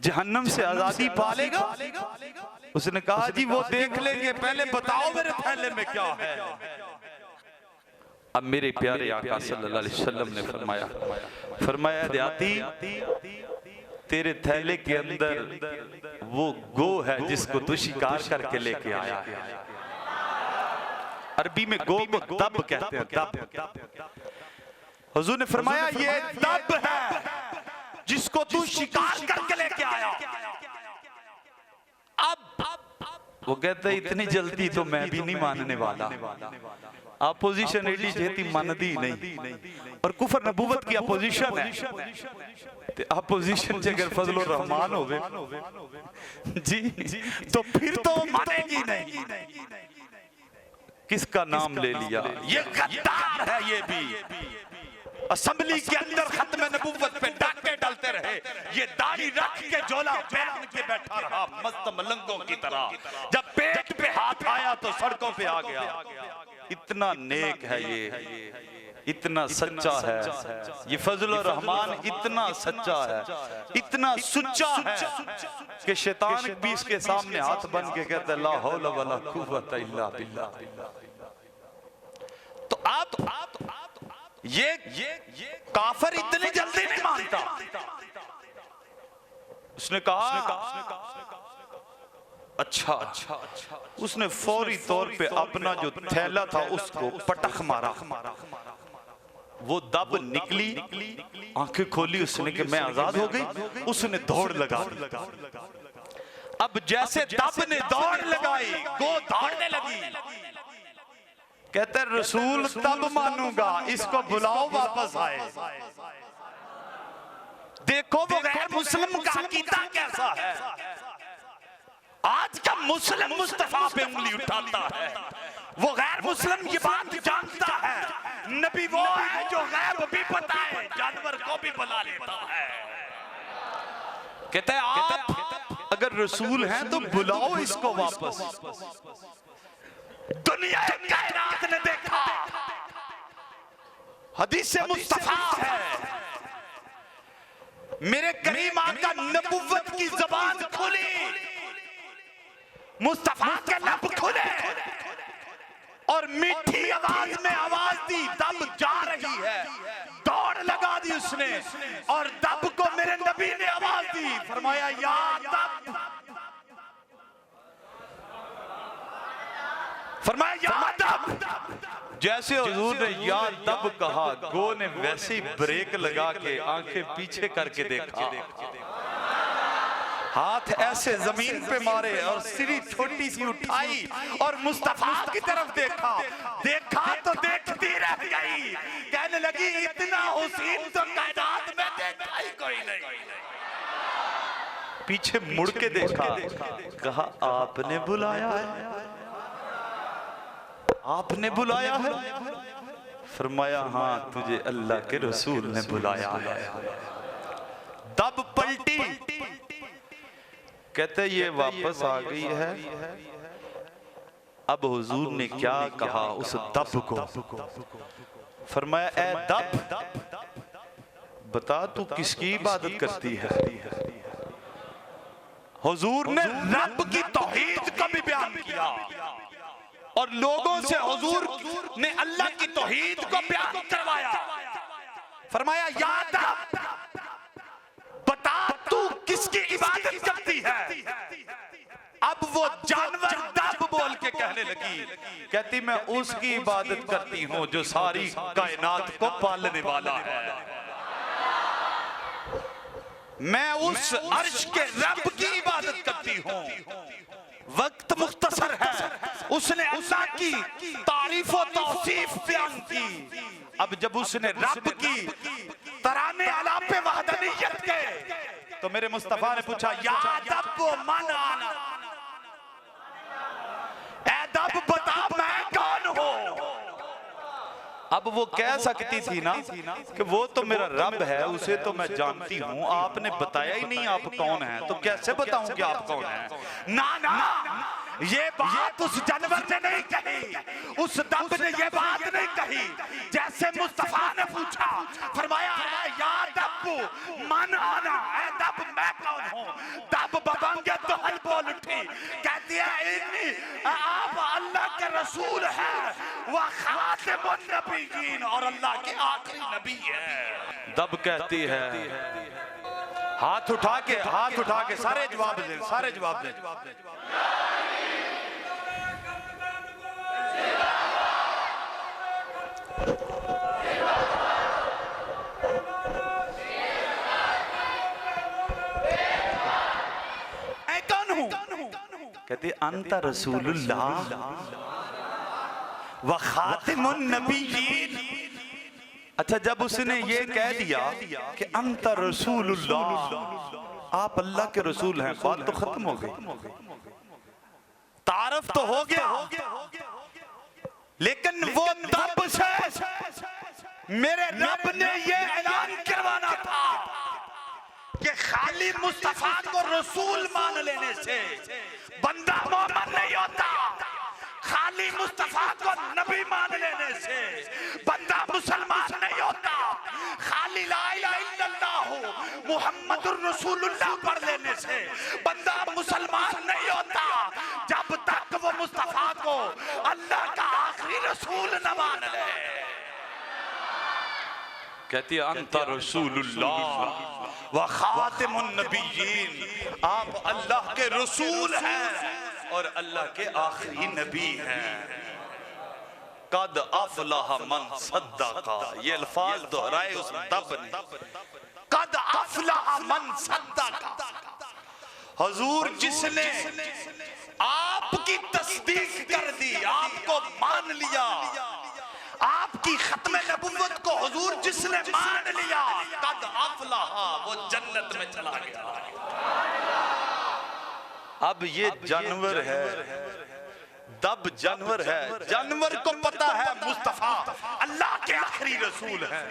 C: जहन्नम से आजादी पालेगा। उसने कहा जी वो देख लेंगे, पहले बताओ मेरे थैले में क्या है। अब मेरे प्यारे आका सल्लल्लाहु अलैहि वसल्लम ने फरमाया देहाती तेरे थैले के अंदर वो गो है जिसको तू शिकार करके लेके आया है। अरबी में गो को दब कहते हैं, दब। हुजूर ने फरमाया ये दब है जिसको तू शिकार करके लेके आया। अब वो कहता है इतनी जल्दी तो मैं भी नहीं मानने वाला। अपोजिशन एडी छेती मानदी नहीं, और कुफर नबूवत की अपोजिशन है। ते अपोजिशन से अगर फजल रहमान होवे जी तो फिर तो मानेगी नहीं। किसका नाम ले लिया? ये गद्दार है। ये भी असेंबली के अंदर खत्म नबूवत पे डाके डालते रहे, ये दाढ़ी रख के झोला पहन के बैठा रहा मस्त मलंगों की तरह। जब पेट पे हाथ आया तो सड़कों पे आ गया। इतना नेक है ये, इतना सच्चा है ये फजल रहमान, इतना सच्चा है, इतना सुच्चा है कि शैतान भी इसके सामने हाथ बन के कहता है ला हौला वला कुव्वता इल्ला बिल्लाह। तो आप ये काफिर इतनी जल्दी नहीं मानता। उसने कहा अच्छा, उसने फौरी तौर पे अपना जो थैला था उसको पटक मारा, वो दब निकली, आंखें खोली उसने कि मैं आजाद हो गई। उसने दौड़ लगा। अब जैसे दब ने दौड़ लगाई, गो दौड़ने लगी। कहते रसूल तब मानूंगा, इसको बुलाओ वापस आए। देखो वो गैर मुस्लिम का अकीदा कैसा है। आज का मुस्लिम मुस्तफा पे उंगली उठाता है, वो गैर मुस्लिम ये बात जानता है नबी वो है जो गैब भी बताए, जानवर को भी बुला लेता है। कहते हैं आप अगर रसूल हैं तो बुलाओ इसको वापस। दुनिया कायनात ने देखा, हदीस मुस्तफा है, मेरे करीम आका नबुव्वत की जबान खुली, मुस्तफा के लब खुले और मीठी आवाज में आवाज दी, दब जा रही है। दौड़ लगा दी उसने और दब को मेरे नबी ने आवाज दी, फरमाया या दब, फरमाया या दब। जैसे हुजूर ने या दब कहा, गो ने वैसे ही ब्रेक लगा के आंखें पीछे करके देखा, हाथ ऐसे जमीन पे मारे और सिरी छोटी सी उठाई और मुस्तफा की तरफ देखा। देखा तो देखती रह गई, कहने लगी इतना हुस्न तो कायनात में देखा ही कोई नहीं। पीछे मुड़ के देखा, कहा आपने बुलाया है, आपने बुलाया है। फरमाया हाँ तुझे अल्लाह के रसूल ने बुलाया है। दब पलटी, कहते ये वापस आ गई है। अब हुजूर ने क्या कहा उस दब को, फरमाया ए दब बता तू किसकी इबादत करती है। हुजूर ने रब की तौहीद का भी बयान किया।
D: और लोगों से हुजूर ने अल्लाह की तौहीद को बयान करवाया। फरमाया याद बता तू किसकी इबादत करती है। अब वो जानवर दब बोल के कहने लगी, कहती मैं उसकी इबादत करती हूं जो सारी कायनात को पालने वाला है। मैं उस अर्श के रब की इबादत करती हूं। वक्त मुख्तसर है, उसने अल्लाह की तारीफ और तौसीफ बयान की। अब जब उसने रब की तराने अलापे वहदनियत के, तो मेरे मुस्तफा ने पूछा या रब मन आना, ऐ रब बता मैं कौन हूं। अब वो कह सकती थी ना कि वो तो मेरा रब है, उसे तो मैं जानती हूं, आपने बताया ही नहीं आप कौन हैं, तो कैसे बताऊं कि आप कौन हैं। ना ना, ये बात उस जानवर ने नहीं कही, उस दब ने ये बात नहीं कही। जैसे मुस्तफा ने पूछा, फरमाया या दब मन आना, ऐ दब मैं कौन हूं। दब बबंगे तो हल बोल उठी, कहती है आप अल्लाह के रसूल हैं, वह खातिमुन नबीयीन, और अल्लाह के आखिरी नबी है। दब कहती है, हाथ उठा के सारे जवाब दें, सारे जवाब दें। कहते अंत रसूलुल्लाह व खातिमुन नबिय्यीन। अच्छा, जब उसने ये कह दिया कि अंत रसूलुल्लाह, आप अल्लाह के रसूल हैं, बात तो खत्म हो गई, तारफ तो हो गया। लेकिन वो दब से मेरे रब ने ये ऐलान करवाना था कि खाली मुस्तफा को रसूल मान लेने से बंदा मोमिन नहीं होता। खाली मुस्तफा को नबी मान लेने से बंदा मुसलमान नहीं होता। खाली ला इलाहा इल्लल्लाह मुहम्मदुर रसूलुल्लाह पढ़ लेने से बंदा मुसलमान नहीं होता, जब तक वो मुस्तफा को अल्लाह का आखिरी रसूल न मान ले। कहती है अंत रसूलुल्लाह व खातिमुन नबिय्यीन, आप अल्लाह के रसूल हैं और अल्लाह के आखिरी नबी हैं। कद अफलाह मन सद्दका, ये अल्फाज दोहराए उस दब ने, कद अफलाह मन सद्दका। हुजूर जिसने आपकी तस्दीक कर दी, आपको मान लिया, आपकी खत्म नबुव्वत को हुजूर जिसने मान लिया, कद अफलाह, वो जन्नत में चला गया। अब ये जानवर है, दब जानवर है, जानवर को पता है मुस्तफा अल्लाह के आखिरी रसूल है,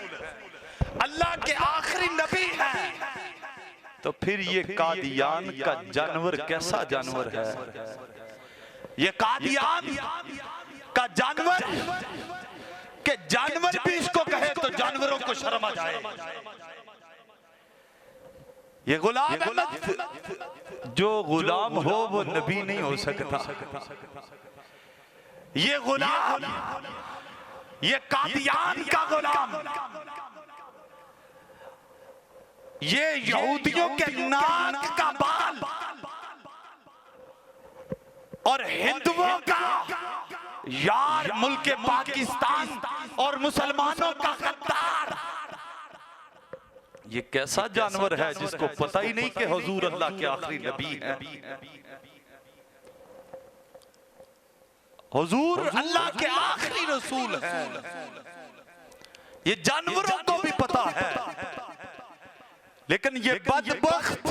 D: अल्लाह के आखिरी नबी है। तो फिर ये कादियान का जानवर कैसा जानवर है। ये कादियान का जानवर के जानवर भी इसको कहे तो जानवरों को शर्म आ जाए। ये गुलाम अहमद जो गुलाम हो वो नबी नहीं हो सकता। ये गुलाम, ये कादियान का गुलाम, ये यहूदियों के नाक का बाल और हिंदुओं का यार, मुल्क पाकिस्तान और मुसलमानों का गद्दार। ये कैसा जानवर है जिसको पता ही नहीं कि हुजूर अल्लाह के आखिरी नबी हैं। हुजूर अल्लाह के आखिरी रसूल हैं। ये जानवरों को भी पता है, लेकिन ये बदबख्त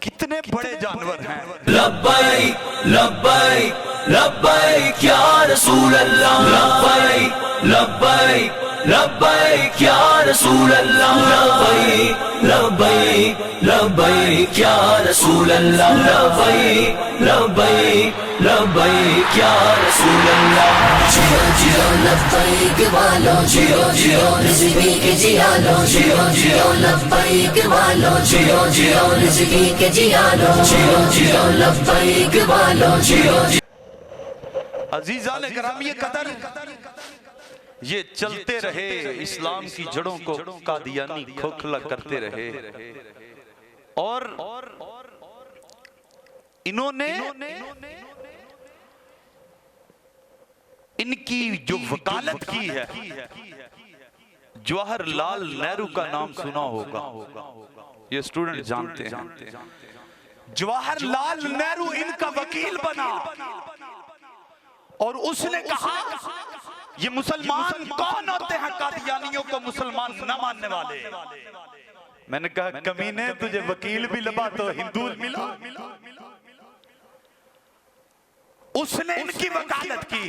D: कितने बड़े जानवर हैं।
A: लब्बैक लब्बैक लब्बैक या रसूल अल्लाह, लब्बैक लब्बैक लब्बैक या रसूल अल्लाह, लब्बैक लब्बैक लब्बैक या रसूल अल्लाह, लब्बैक लब्बैक लब्बैक या रसूल अल्लाह।
B: जियो जियो लब्बैक वालो, जियो जियो रिज़्क़ी के जिया लो, जियो जियो लब्बैक वालो, जियो जियो रिज़्क़ी के जिया लो, जियो जियो लब्बैक वालो, जियो।
C: अजीजान गिरामी कदर, ये चलते रहे इस्लाम की जड़ों को कादियानी खोखला करते रहे, और इन्होंने इनकी जो वकालत की है, जवाहरलाल नेहरू का नाम सुना होगा, ये स्टूडेंट जानते हैं।
D: जवाहरलाल नेहरू इनका वकील बना और उसने कहा ये मुसलमान कौन होते हैं कादियानियों को मुसलमान न मानने वाले।
C: मैंने कहा कमीने, तुझे वकील भी लबा तो हिंदू मिला।
D: उसने इनकी वकालत की।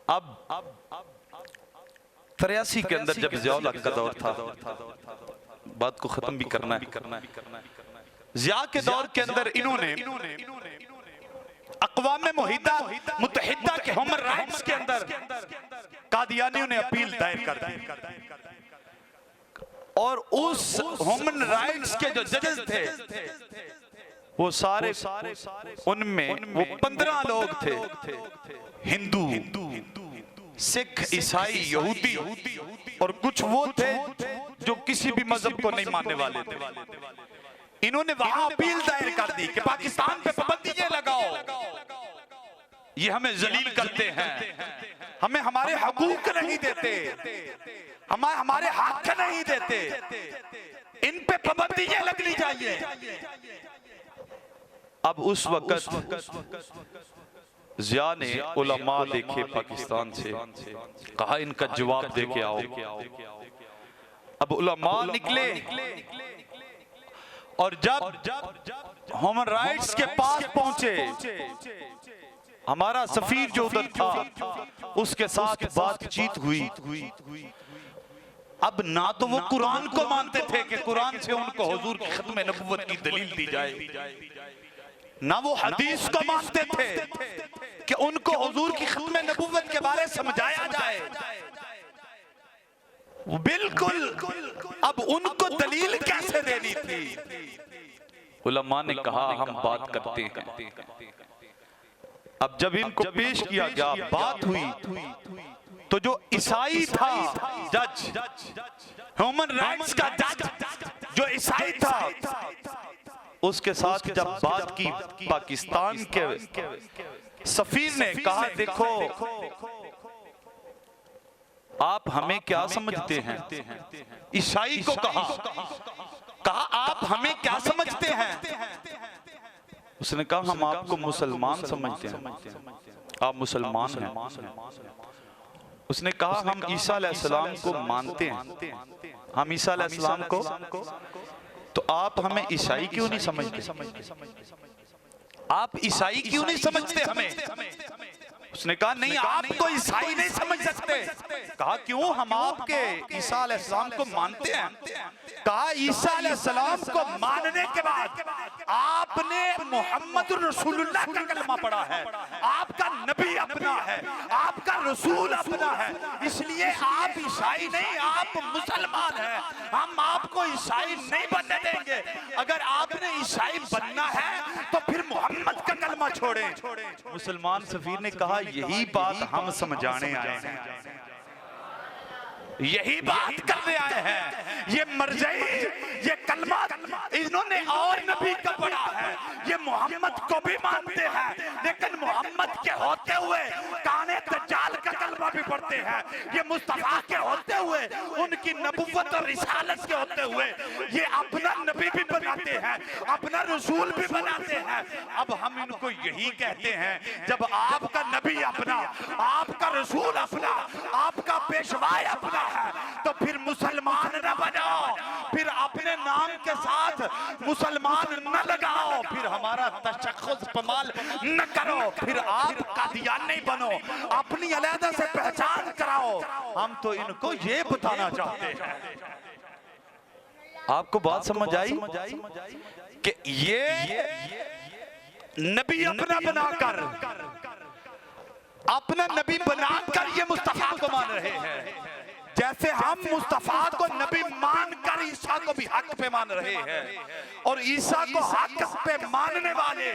C: अब 83 के अंदर जब ज़िया-उल हक का दौर था, बात को खत्म भी करना है। ज़िया के दौर के अंदर इन्होंने अक़वाम मुत्तहिदा के ह्यूमन राइट्स के अंदर कादियानियों ने अपील दायर कर दी, और उस ह्यूमन राइट्स के जो जजेस थे वो सारे, उनमें वो 15 लोग थे, हिंदू, सिख, ईसाई, यहूदी, और कुछ वो थे जो किसी भी मजहब को नहीं मानने वाले थे। इन्होंने वहां अपील दायर कर दी कि पाकिस्तान पे पाबंदियां लगाओ, ये हमें जलील करते हैं, हमें हमारे हकूक नहीं देते, हमारे हक नहीं देते, इन पे पाबंदियां लगनी चाहिए। अब उस वक्त ज़िया ने उलमा देखे पाकिस्तान से, कहा इनका जवाब दे के आओ। अब उलमा निकले, और जब ह्यूमन राइट्स के पास पहुंचे, हमारा सफीर जो उधर था उसके साथ बातचीत हुई। अब ना तो वो कुरान को मानते थे कि कुरान से उनको हुजूर की खत्म नबुव्वत की दलील दी जाए, ना वो हदीस को मानते थे कि उनको हुजूर की खत्म नबुव्वत के बारे समझाया जाए। बिल्कुल, अब उनको दलील कैसे देनी थी? उलमा ने कहा हम बात करते हैं। अब जब इनको पेश किया गया, बात हुई, तो जो ईसाई था जज, ह्यूमन राइट्स का जज जो ईसाई था, उसके साथ जब बात की, पाकिस्तान के सफीर ने कहा देखो आप हमें क्या समझते हैं? ईसाई को कहा आप हमें क्या समझते हैं? उसने कहा हम आपको मुसलमान समझते हैं, आप मुसलमान हैं। उसने कहा हम ईसा अलैहिस्सलाम को मानते हैं, हम ईसा अलैहिस्सलाम को, तो आप हमें ईसाई क्यों नहीं समझते? आप ईसाई क्यों नहीं समझते हमें? उसने कहा नहीं, आप तो ईसाई नहीं समझ सकते। कहा क्यों? हम आपके ईसा अलैहिस्सलाम को मानते हैं। कहा ईसा अलैहिस्सलाम को मानने के बाद आपने मोहम्मद रसूलुल्लाह का कलमा पढ़ा है, आपका नबी अपना है, आपका रसूल अपना है, इसलिए आप ईसाई नहीं, आप मुसलमान हैं। हम आपको ईसाई नहीं बनने देंगे। अगर आपने ईसाई बनना है तो फिर मोहम्मद का कलमा छोड़े। मुसलमान सफीर ने कहा यही बात हम समझाने आए हैं, यही बात करने आए हैं। ये मरजई, ये कलमा इन्होंने और नबी का पढ़ा है, ये मोहम्मद को भी मानते हैं, लेकिन मोहम्मद के होते हुए काने दज्जाल का कलमा भी पढ़ते हैं। ये मुस्तफा के होते हुए, उनकी नबुव्वत और रिसालत के होते हुए ये अपना नबी भी बनाते हैं, अपना रसूल भी बनाते हैं। अब हम इनको यही कहते हैं जब आपका नबी अपना, आपका रसूल अपना, आपका पेशवाई अपना है, तो फिर मुसलमान न बनाओ, फिर अपने नाम के साथ मुसलमान न लगाओ, फिर हमारा तशख्खुस इस्तेमाल न करो, फिर आप कादियानी बनो, अपनी अलहदा से पहचान कराओ। हम तो इनको ये बताना चाहते हैं। आपको बात समझ आई कि ये नबी अपना बनाकर, अपना नबी बनाकर ये मुस्तफा को मान रहे हैं, जैसे हम मुस्तफा को नबी मानकर ईसा को भी हक पे मान रहे हैं। और ईसा को हक पे मानने वाले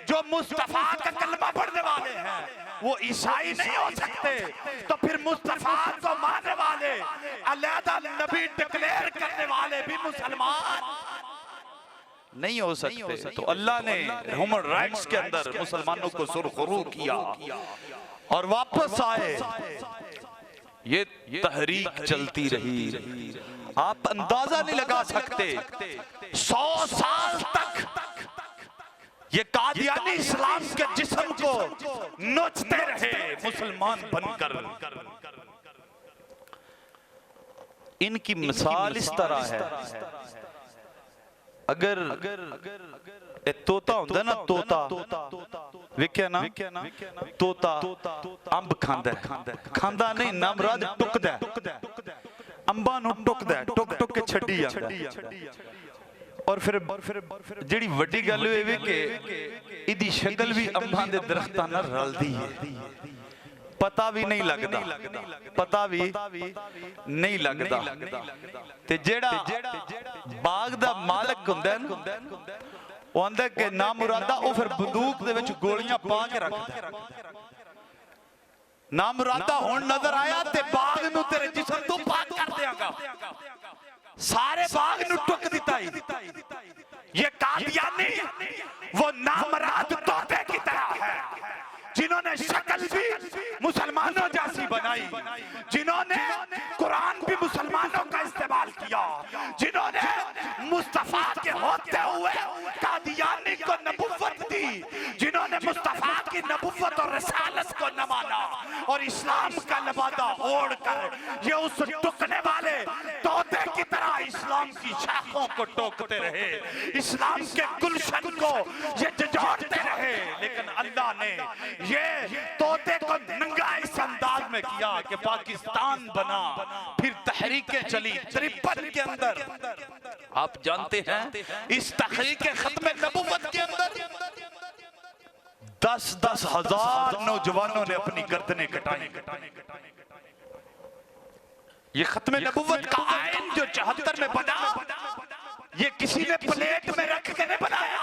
D: जो मुस्तफा का कलमा पढ़ने वाले हैं वो ईसाई नहीं हो सकते, तो फिर मुस्तफा को मानने वाले, अलहदा नबी डिक्लेयर करने वाले भी मुसलमान
C: नहीं हो सकते। तो अल्लाह ने ह्यूमन राइट्स के अंदर मुसलमानों को सुरखरू किया और वापस आए। ये तहरीक चलती रही, आप अंदाजा नहीं लगा सकते 100 साल तक ये कादियानी इस्लाम के जिस्म को नोचते रहे मुसलमान बनकर। इनकी मिसाल इस तरह है, अगर तोता होता ना, तोता वेख्या ना, तोता अंब खांदा खांदा नहीं, ना मुराद टुकदा, अंबा नूं टुकदा, टुक टुक के छड्डी जांदा। और फिर जिहड़ी वड्डी गल होई वे कि इहदी शक्ल भी अंबां दे दरख्तां नाल रलदी है, पता भी नहीं लगदा, पता भी नहीं लगदा। ते जेड़ा बाग दा मालक हुंदा ना, वो आंदा कि ना मुरादा, वो फिर बंदूक दे विच गोलियां पा के रखदा। ना मुरादा हुण नजर आया ते बाग नूं तेरे जिस्म तों पाक कर देंगा, सारे बाग नूं टुक दिता। ये कादियानी वो नामराद तोते की तरह है, जिन्होंने शक्ल भी मुसलमानों जैसी बनाई, जिन्होंने कुरान भी मुसलमानों का इस्तेमाल किया, जिन्होंने मुस्तफा के होते हुए कादियानी को नबुव्वत दी, जिन्होंने मुस्तफा की नबुव्वत और रिसालत को न माना और इस्लाम का लबादा ओढ़ कर ये उस टुकने वाले तोते की तरह इस्लाम की शाखों को टोकते रहे, इस्लाम के गुलशन को ये झंझोड़ते रहे। लेकिन अल्लाह ने ये तोते को नंगा इस अंदाज में किया कि पाकिस्तान बना, फिर तहरीकें चली 53 के अंदर। आप जानते हैं इस तहरीक खत्म नबुव्वत के अंदर 10-10 हजार नौजवानों ने अपनी गर्दनें कटाई। ये खत्म नबुव्वत का आइन जो 74 में बना, ये किसी ने प्लेट में रख के नहीं बनाया,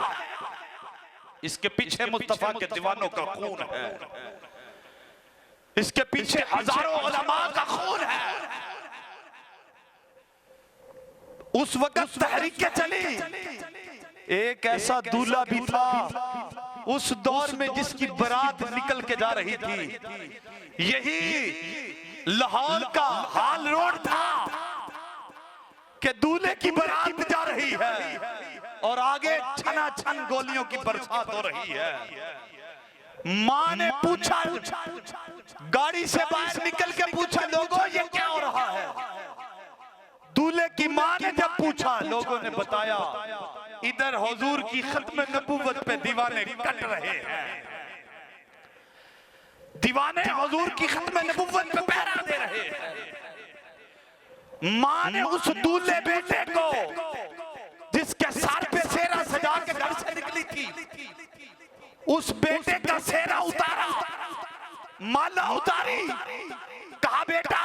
C: इसके पीछे मुस्तफा के दीवानों का खून है, इसके पीछे हजारों उलमा का खून है। उस वक्त तहरीकें चली, एक ऐसा दूल्हा भी था उस दौर में जिसकी बारात निकल के जा रही थी, यही लाहौर का हाल रोड था कि दूल्हे की बारात जा रही है और आगे छना छन गोलियों की बरसात हो रही है। मां ने पूछा, गाड़ी से बाहर निकल के पूछा, लोगों ये क्या हो रहा है? दूल्हे की मां ने जब पूछा, लोगों ने बताया इधर हुजूर की खत्म नबुव्वत पे दीवाने कट रहे हैं, दीवाने हुजूर की खत्म नबुव्वत पे पहरा दे रहे हैं। मां ने उस दूल्हे बेटे को जिसके सर पे सेहरा सजा के घर से निकली थी, उस बेटे का सेहरा उतारा, माला उतारी, कहा बेटा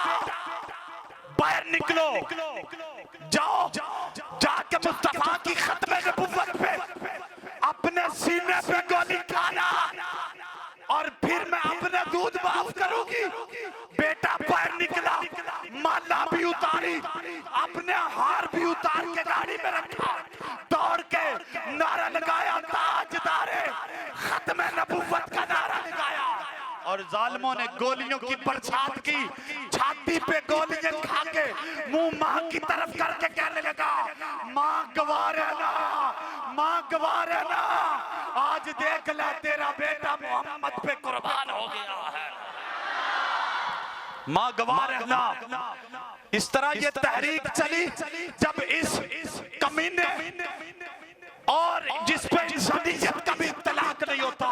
C: बाहर निकलो, जाओ जाके मुस्तफा की खत्म नबुव्वत पे अपने सीने पे गोली खाना और फिर मैं अपने दूध माफ करूंगी। बेटा बाहर निकला, माला भी उतारी, अपने हार भी उतार के गाड़ी में रखा, दौड़ के नारा लगाया, ताजदारे खत्म नबुव्वत का नारा लगाया और जालिमों ने गोलियों की बरसात की, छाती पे गोलियां खा के मुंह मां की तरफ करके कहने लगा, मां गवार है ना, मां गवार है ना, आज देख ले तेरा बेटा मोहम्मद पे कुर्बान हो गया है, मां गवार है ना। इस तरह ये तहरीक चली। जब इस कमीने और जिस पे इंसानियत का भी तलाक नहीं होता,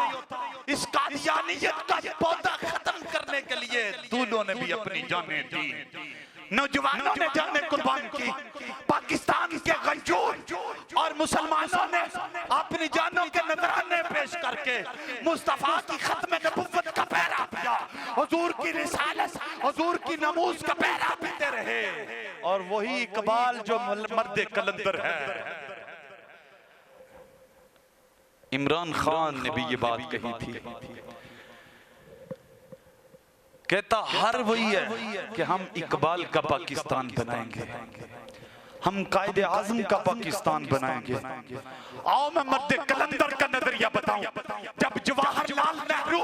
C: इस कादियानियत का पौधा खत्म करने के लिए दूल्हों ने भी अपनी जानें दी, नौजवानों ने जानें कुर्बान की, पाकिस्तान के गंजूर और मुसलमानों ने अपनी जानों के नजराने पेश करके मुस्तफा की खत्म नबुव्वत का पहरा दिया, हुजूर की रिसालत, हुजूर की नमूज का पहरा पीते रहे। और वही इकबाल जो मर्द कलंदर है, इमरान खान ने भी ये बात कही थी, कहता हर वही है कि हम इकबाल का पाकिस्तान बनाएंगे, हम कायदे आजम का पाकिस्तान बनाएंगे।
D: आओ मैं मर्द कलंदर का नजरिया बताऊं। जब जवाहरलाल नेहरू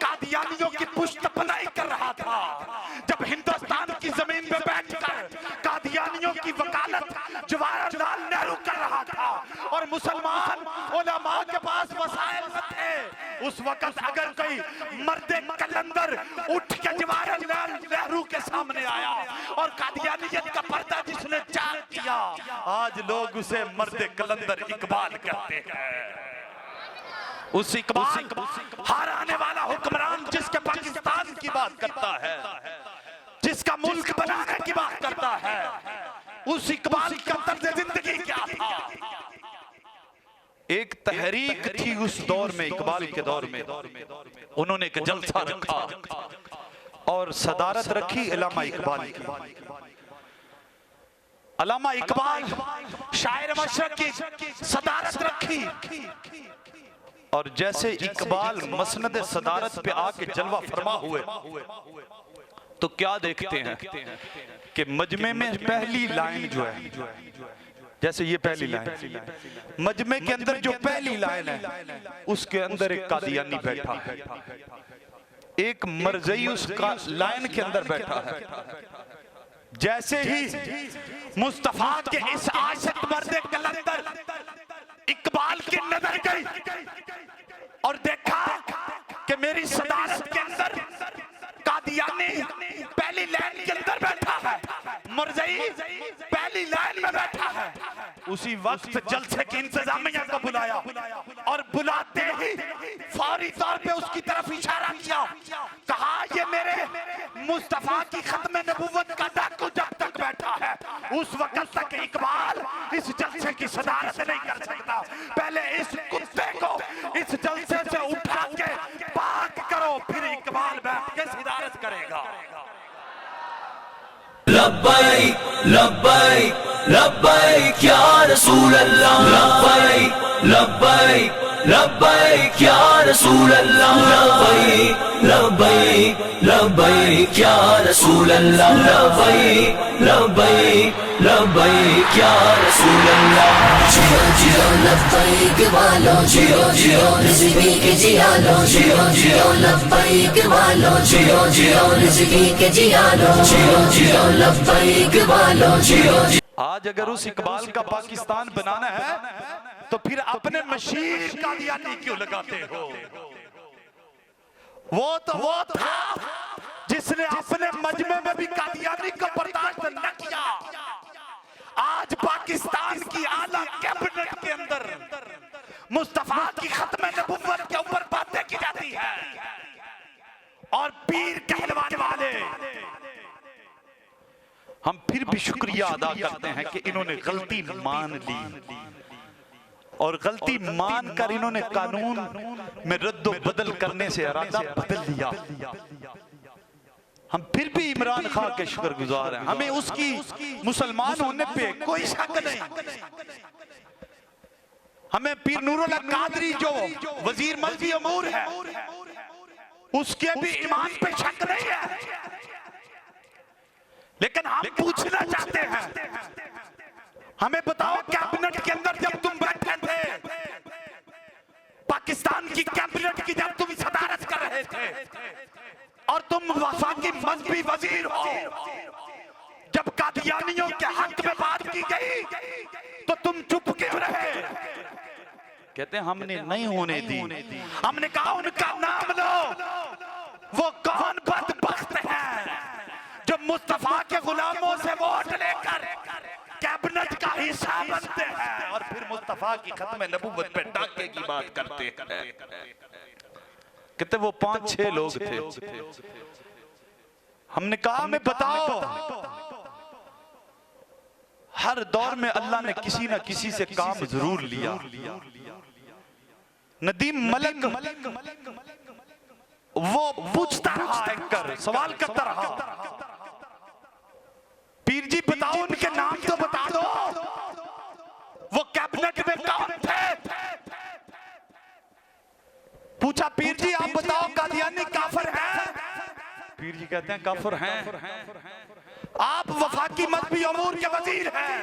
D: कादियानियों की पुष्ट पनाही कर रहा था, जब हिंदुस्तान की जमीन में बैठकर कादियानियों की वकालत जवाहरलाल नेहरू कर रहा था और मुसलमान उलमा के पास वसाइल न थे, उस वक्त अगर कोई मर्द कलंदर उठ के जवाहरलाल नेहरू के सामने आया और कादियानियत का पर्दा जिसने चार किया, आज लोग उसे मर्द कलंदर इकबाल कहते हैं। उस इकबाल हर आने वाला हुक्मरान जिसके पाकिस्तान की बात करता है, जिसका मुल्क बनाने की बात करता है, उस इकबाल का तर्ज जिंदगी क्या था?
C: एक तहरीक थी उस दौर में, इकबाल के दौर में, उन्होंने एक जलसा रखा और सदारत रखी अल्लामा इकबाल की।
D: अल्लामा इकबाल शायर मशरक की सदारत रखी
C: और जैसे इकबाल मसनद सदारत पे आके जलवा फरमा हुए तो क्या देखते हैं कि मजमे में पहली लाइन जो है, जैसे ये पहली लाइन, मजमे के अंदर जो पहली लाइन है उसके अंदर एक कादियानी बैठा है, एक मरजई उसका लाइन के अंदर बैठा है।
D: जैसे ही मुस्तफा के इस आशिक मर्द कलंदर इकबाल की नजर गई और देखा कि मेरी सदारत के अंदर कादियानी पहली लाइन के अंदर बैठा है, मरजई पहली लाइन में बैठा है, उसी वक्त जलसे की इंतजामिया को बुलाया और बुलाते ही फौरी तौर पे उसकी तरफ इशारा किया, कहा ये मेरे मुस्तफा की खत्म नबुव्वत का डाकू जब तक बैठा है उस वक्त तक इकबाल इस जलसे की सदारत नहीं कर सकता, पहले इस कुत्ते को इस जलसे से उठा के पाक करो, फिर इकबाल बैठ के सदारत करेगा।
A: लब्बैक लब्बैक लब्बैक या रसूल अल्लाह, लब्बैक लब्बैक लब्बैक या रसूल अल्लाह, लब्बैक लब्बैक लब्बैक या रसूल अल्लाह, लब्बैक लब्बैक लब्बैक या रसूल अल्लाह।
B: जियो जियो लब्बैक वालो, जियो जियो रिज़्क़ी के जिया लो, जियो जियो लब्बैक वालो, जियो जियो रिज़्क़ी के जिया लो, जियो जियो लब्बैक वालो, जियो।
C: आज अगर उस इकबाल का पाकिस्तान बनाना है
D: तो फिर अपने मशीर कादियानी क्यों लगाते हो? वो था जिसने अपने मजमे में भी कादियानी को बर्दाश्त न किया। आज पाकिस्तान की आला कैबिनेट के अंदर मुस्तफा की खत्म नबुव्वत के ऊपर बातें की जाती है और पीर कहलवाने वाले,
C: हम फिर भी शुक्रिया अदा करते हैं कि इन्होंने गलती मान ली और गलती मान कर इन्होंने कानून में रद्दो बदल करने से इरादा बदल लिया। हम फिर भी इमरान खान के शुक्रगुजार हैं, हमें उसकी मुसलमान होने पे कोई शक नहीं। हमें पीर नूरुल हक कादरी जो वजीर मजहबी अमूर है उसके भी ईमान पे शक नहीं है, लेकिन हम पूछना चाहते हैं, हमें बताओ कैबिनेट के अंदर जब तुम बैठे थे, पाकिस्तान की कैबिनेट की जब तुम सदारत कर रहे थे और तुम वफाकी मजहबी वजीर हो, जब कादियानियों के हक में बात की गई तो तुम चुप क्यों रहे? कहते हैं हमने नहीं होने दी।
D: हमने कहा उनका नाम लो, वो कौन बदबख्त है जो मुस्तफा के गुलामों से वोट लेकर कैबिनेट का हिस्सा बनते हैं और फिर मुस्तफा की खत्म नबुव्वत पे डाके की बात करते हैं।
C: कहते वो 5-6 लोग थे। हमने कहा हमें बताओ, हर दौर में अल्लाह ने किसी ना किसी से काम जरूर लिया। नदीम मलिक वो पूछता रहा, एंकर सवाल करता रहा, पीर जी बताओ उनके नाम तो बता दो, वो कैबिनेट में कौन थे?
D: पूछा पीर जी आप बताओ कादियानी काफिर हैं? पीर जी कहते हैं काफिर हैं। आप वफाकी मजहबी अमूर के वजीर हैं,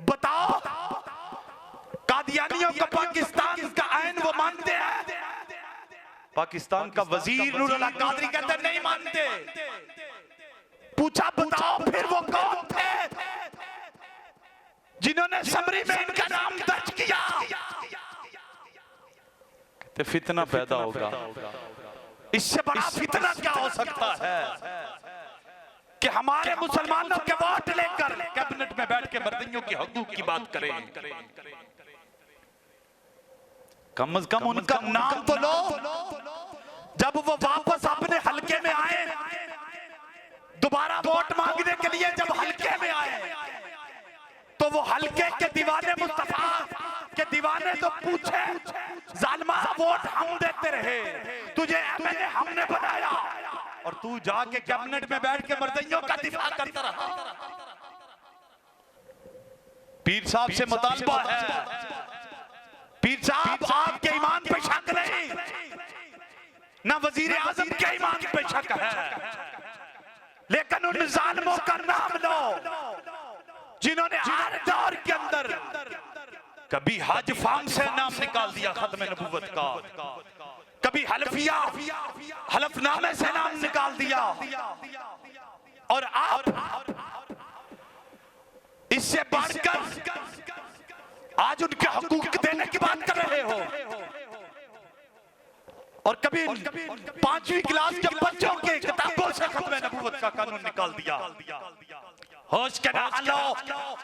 D: बताओ कादियानियों को पाकिस्तान का आइन वो मानते हैं? पाकिस्तान का वजीर नूरुल्लाह कादरी कहते हैं नहीं मानते। पूछा बताओ फिर वो कौन थे जिन्होंने समरी में इनका नाम दर्ज किया? कहते फितना पैदा होगा। इससे बड़ा फितना क्या हो सकता है कि हमारे मुसलमानों के वोट लेकर कैबिनेट में बैठ के मर्दियों की हकूक की बात करें। कम से कम उनका नाम तो लो। जब वो वापस अपने हलके में आए, दोबारा वोट मांगने के लिए जब हलके में आए, तो वो हलके के दीवाने मुस्तफा के दीवाने तो पूछे जालिमा वोट हम देते रहे, तुझे एमएलए हमने बनाया और तू जाके कैबिनेट में बैठ के मर्दियों का दिफा करता रहा। पीर साहब से मुतालबा है, पीर साहब आपके ईमान पे शक नहीं, ना वजीर आजम के ईमान पे शक है, लेकिन उन जालिमों का नाम लो जिन्होंने हर दौर के अंदर कभी हज फार्म से नाम निकाल दिया खत्म नबूवत का, कभी हलफिया हलफनामे से नाम निकाल दिया, और आप इससे बढ़कर आज उनके हकूक देने की बात कर रहे हो। और कभी 5वीं क्लास के बच्चों के किताबों से खत्म नबूवत का कानून निकाल दिया। होश के ना लो,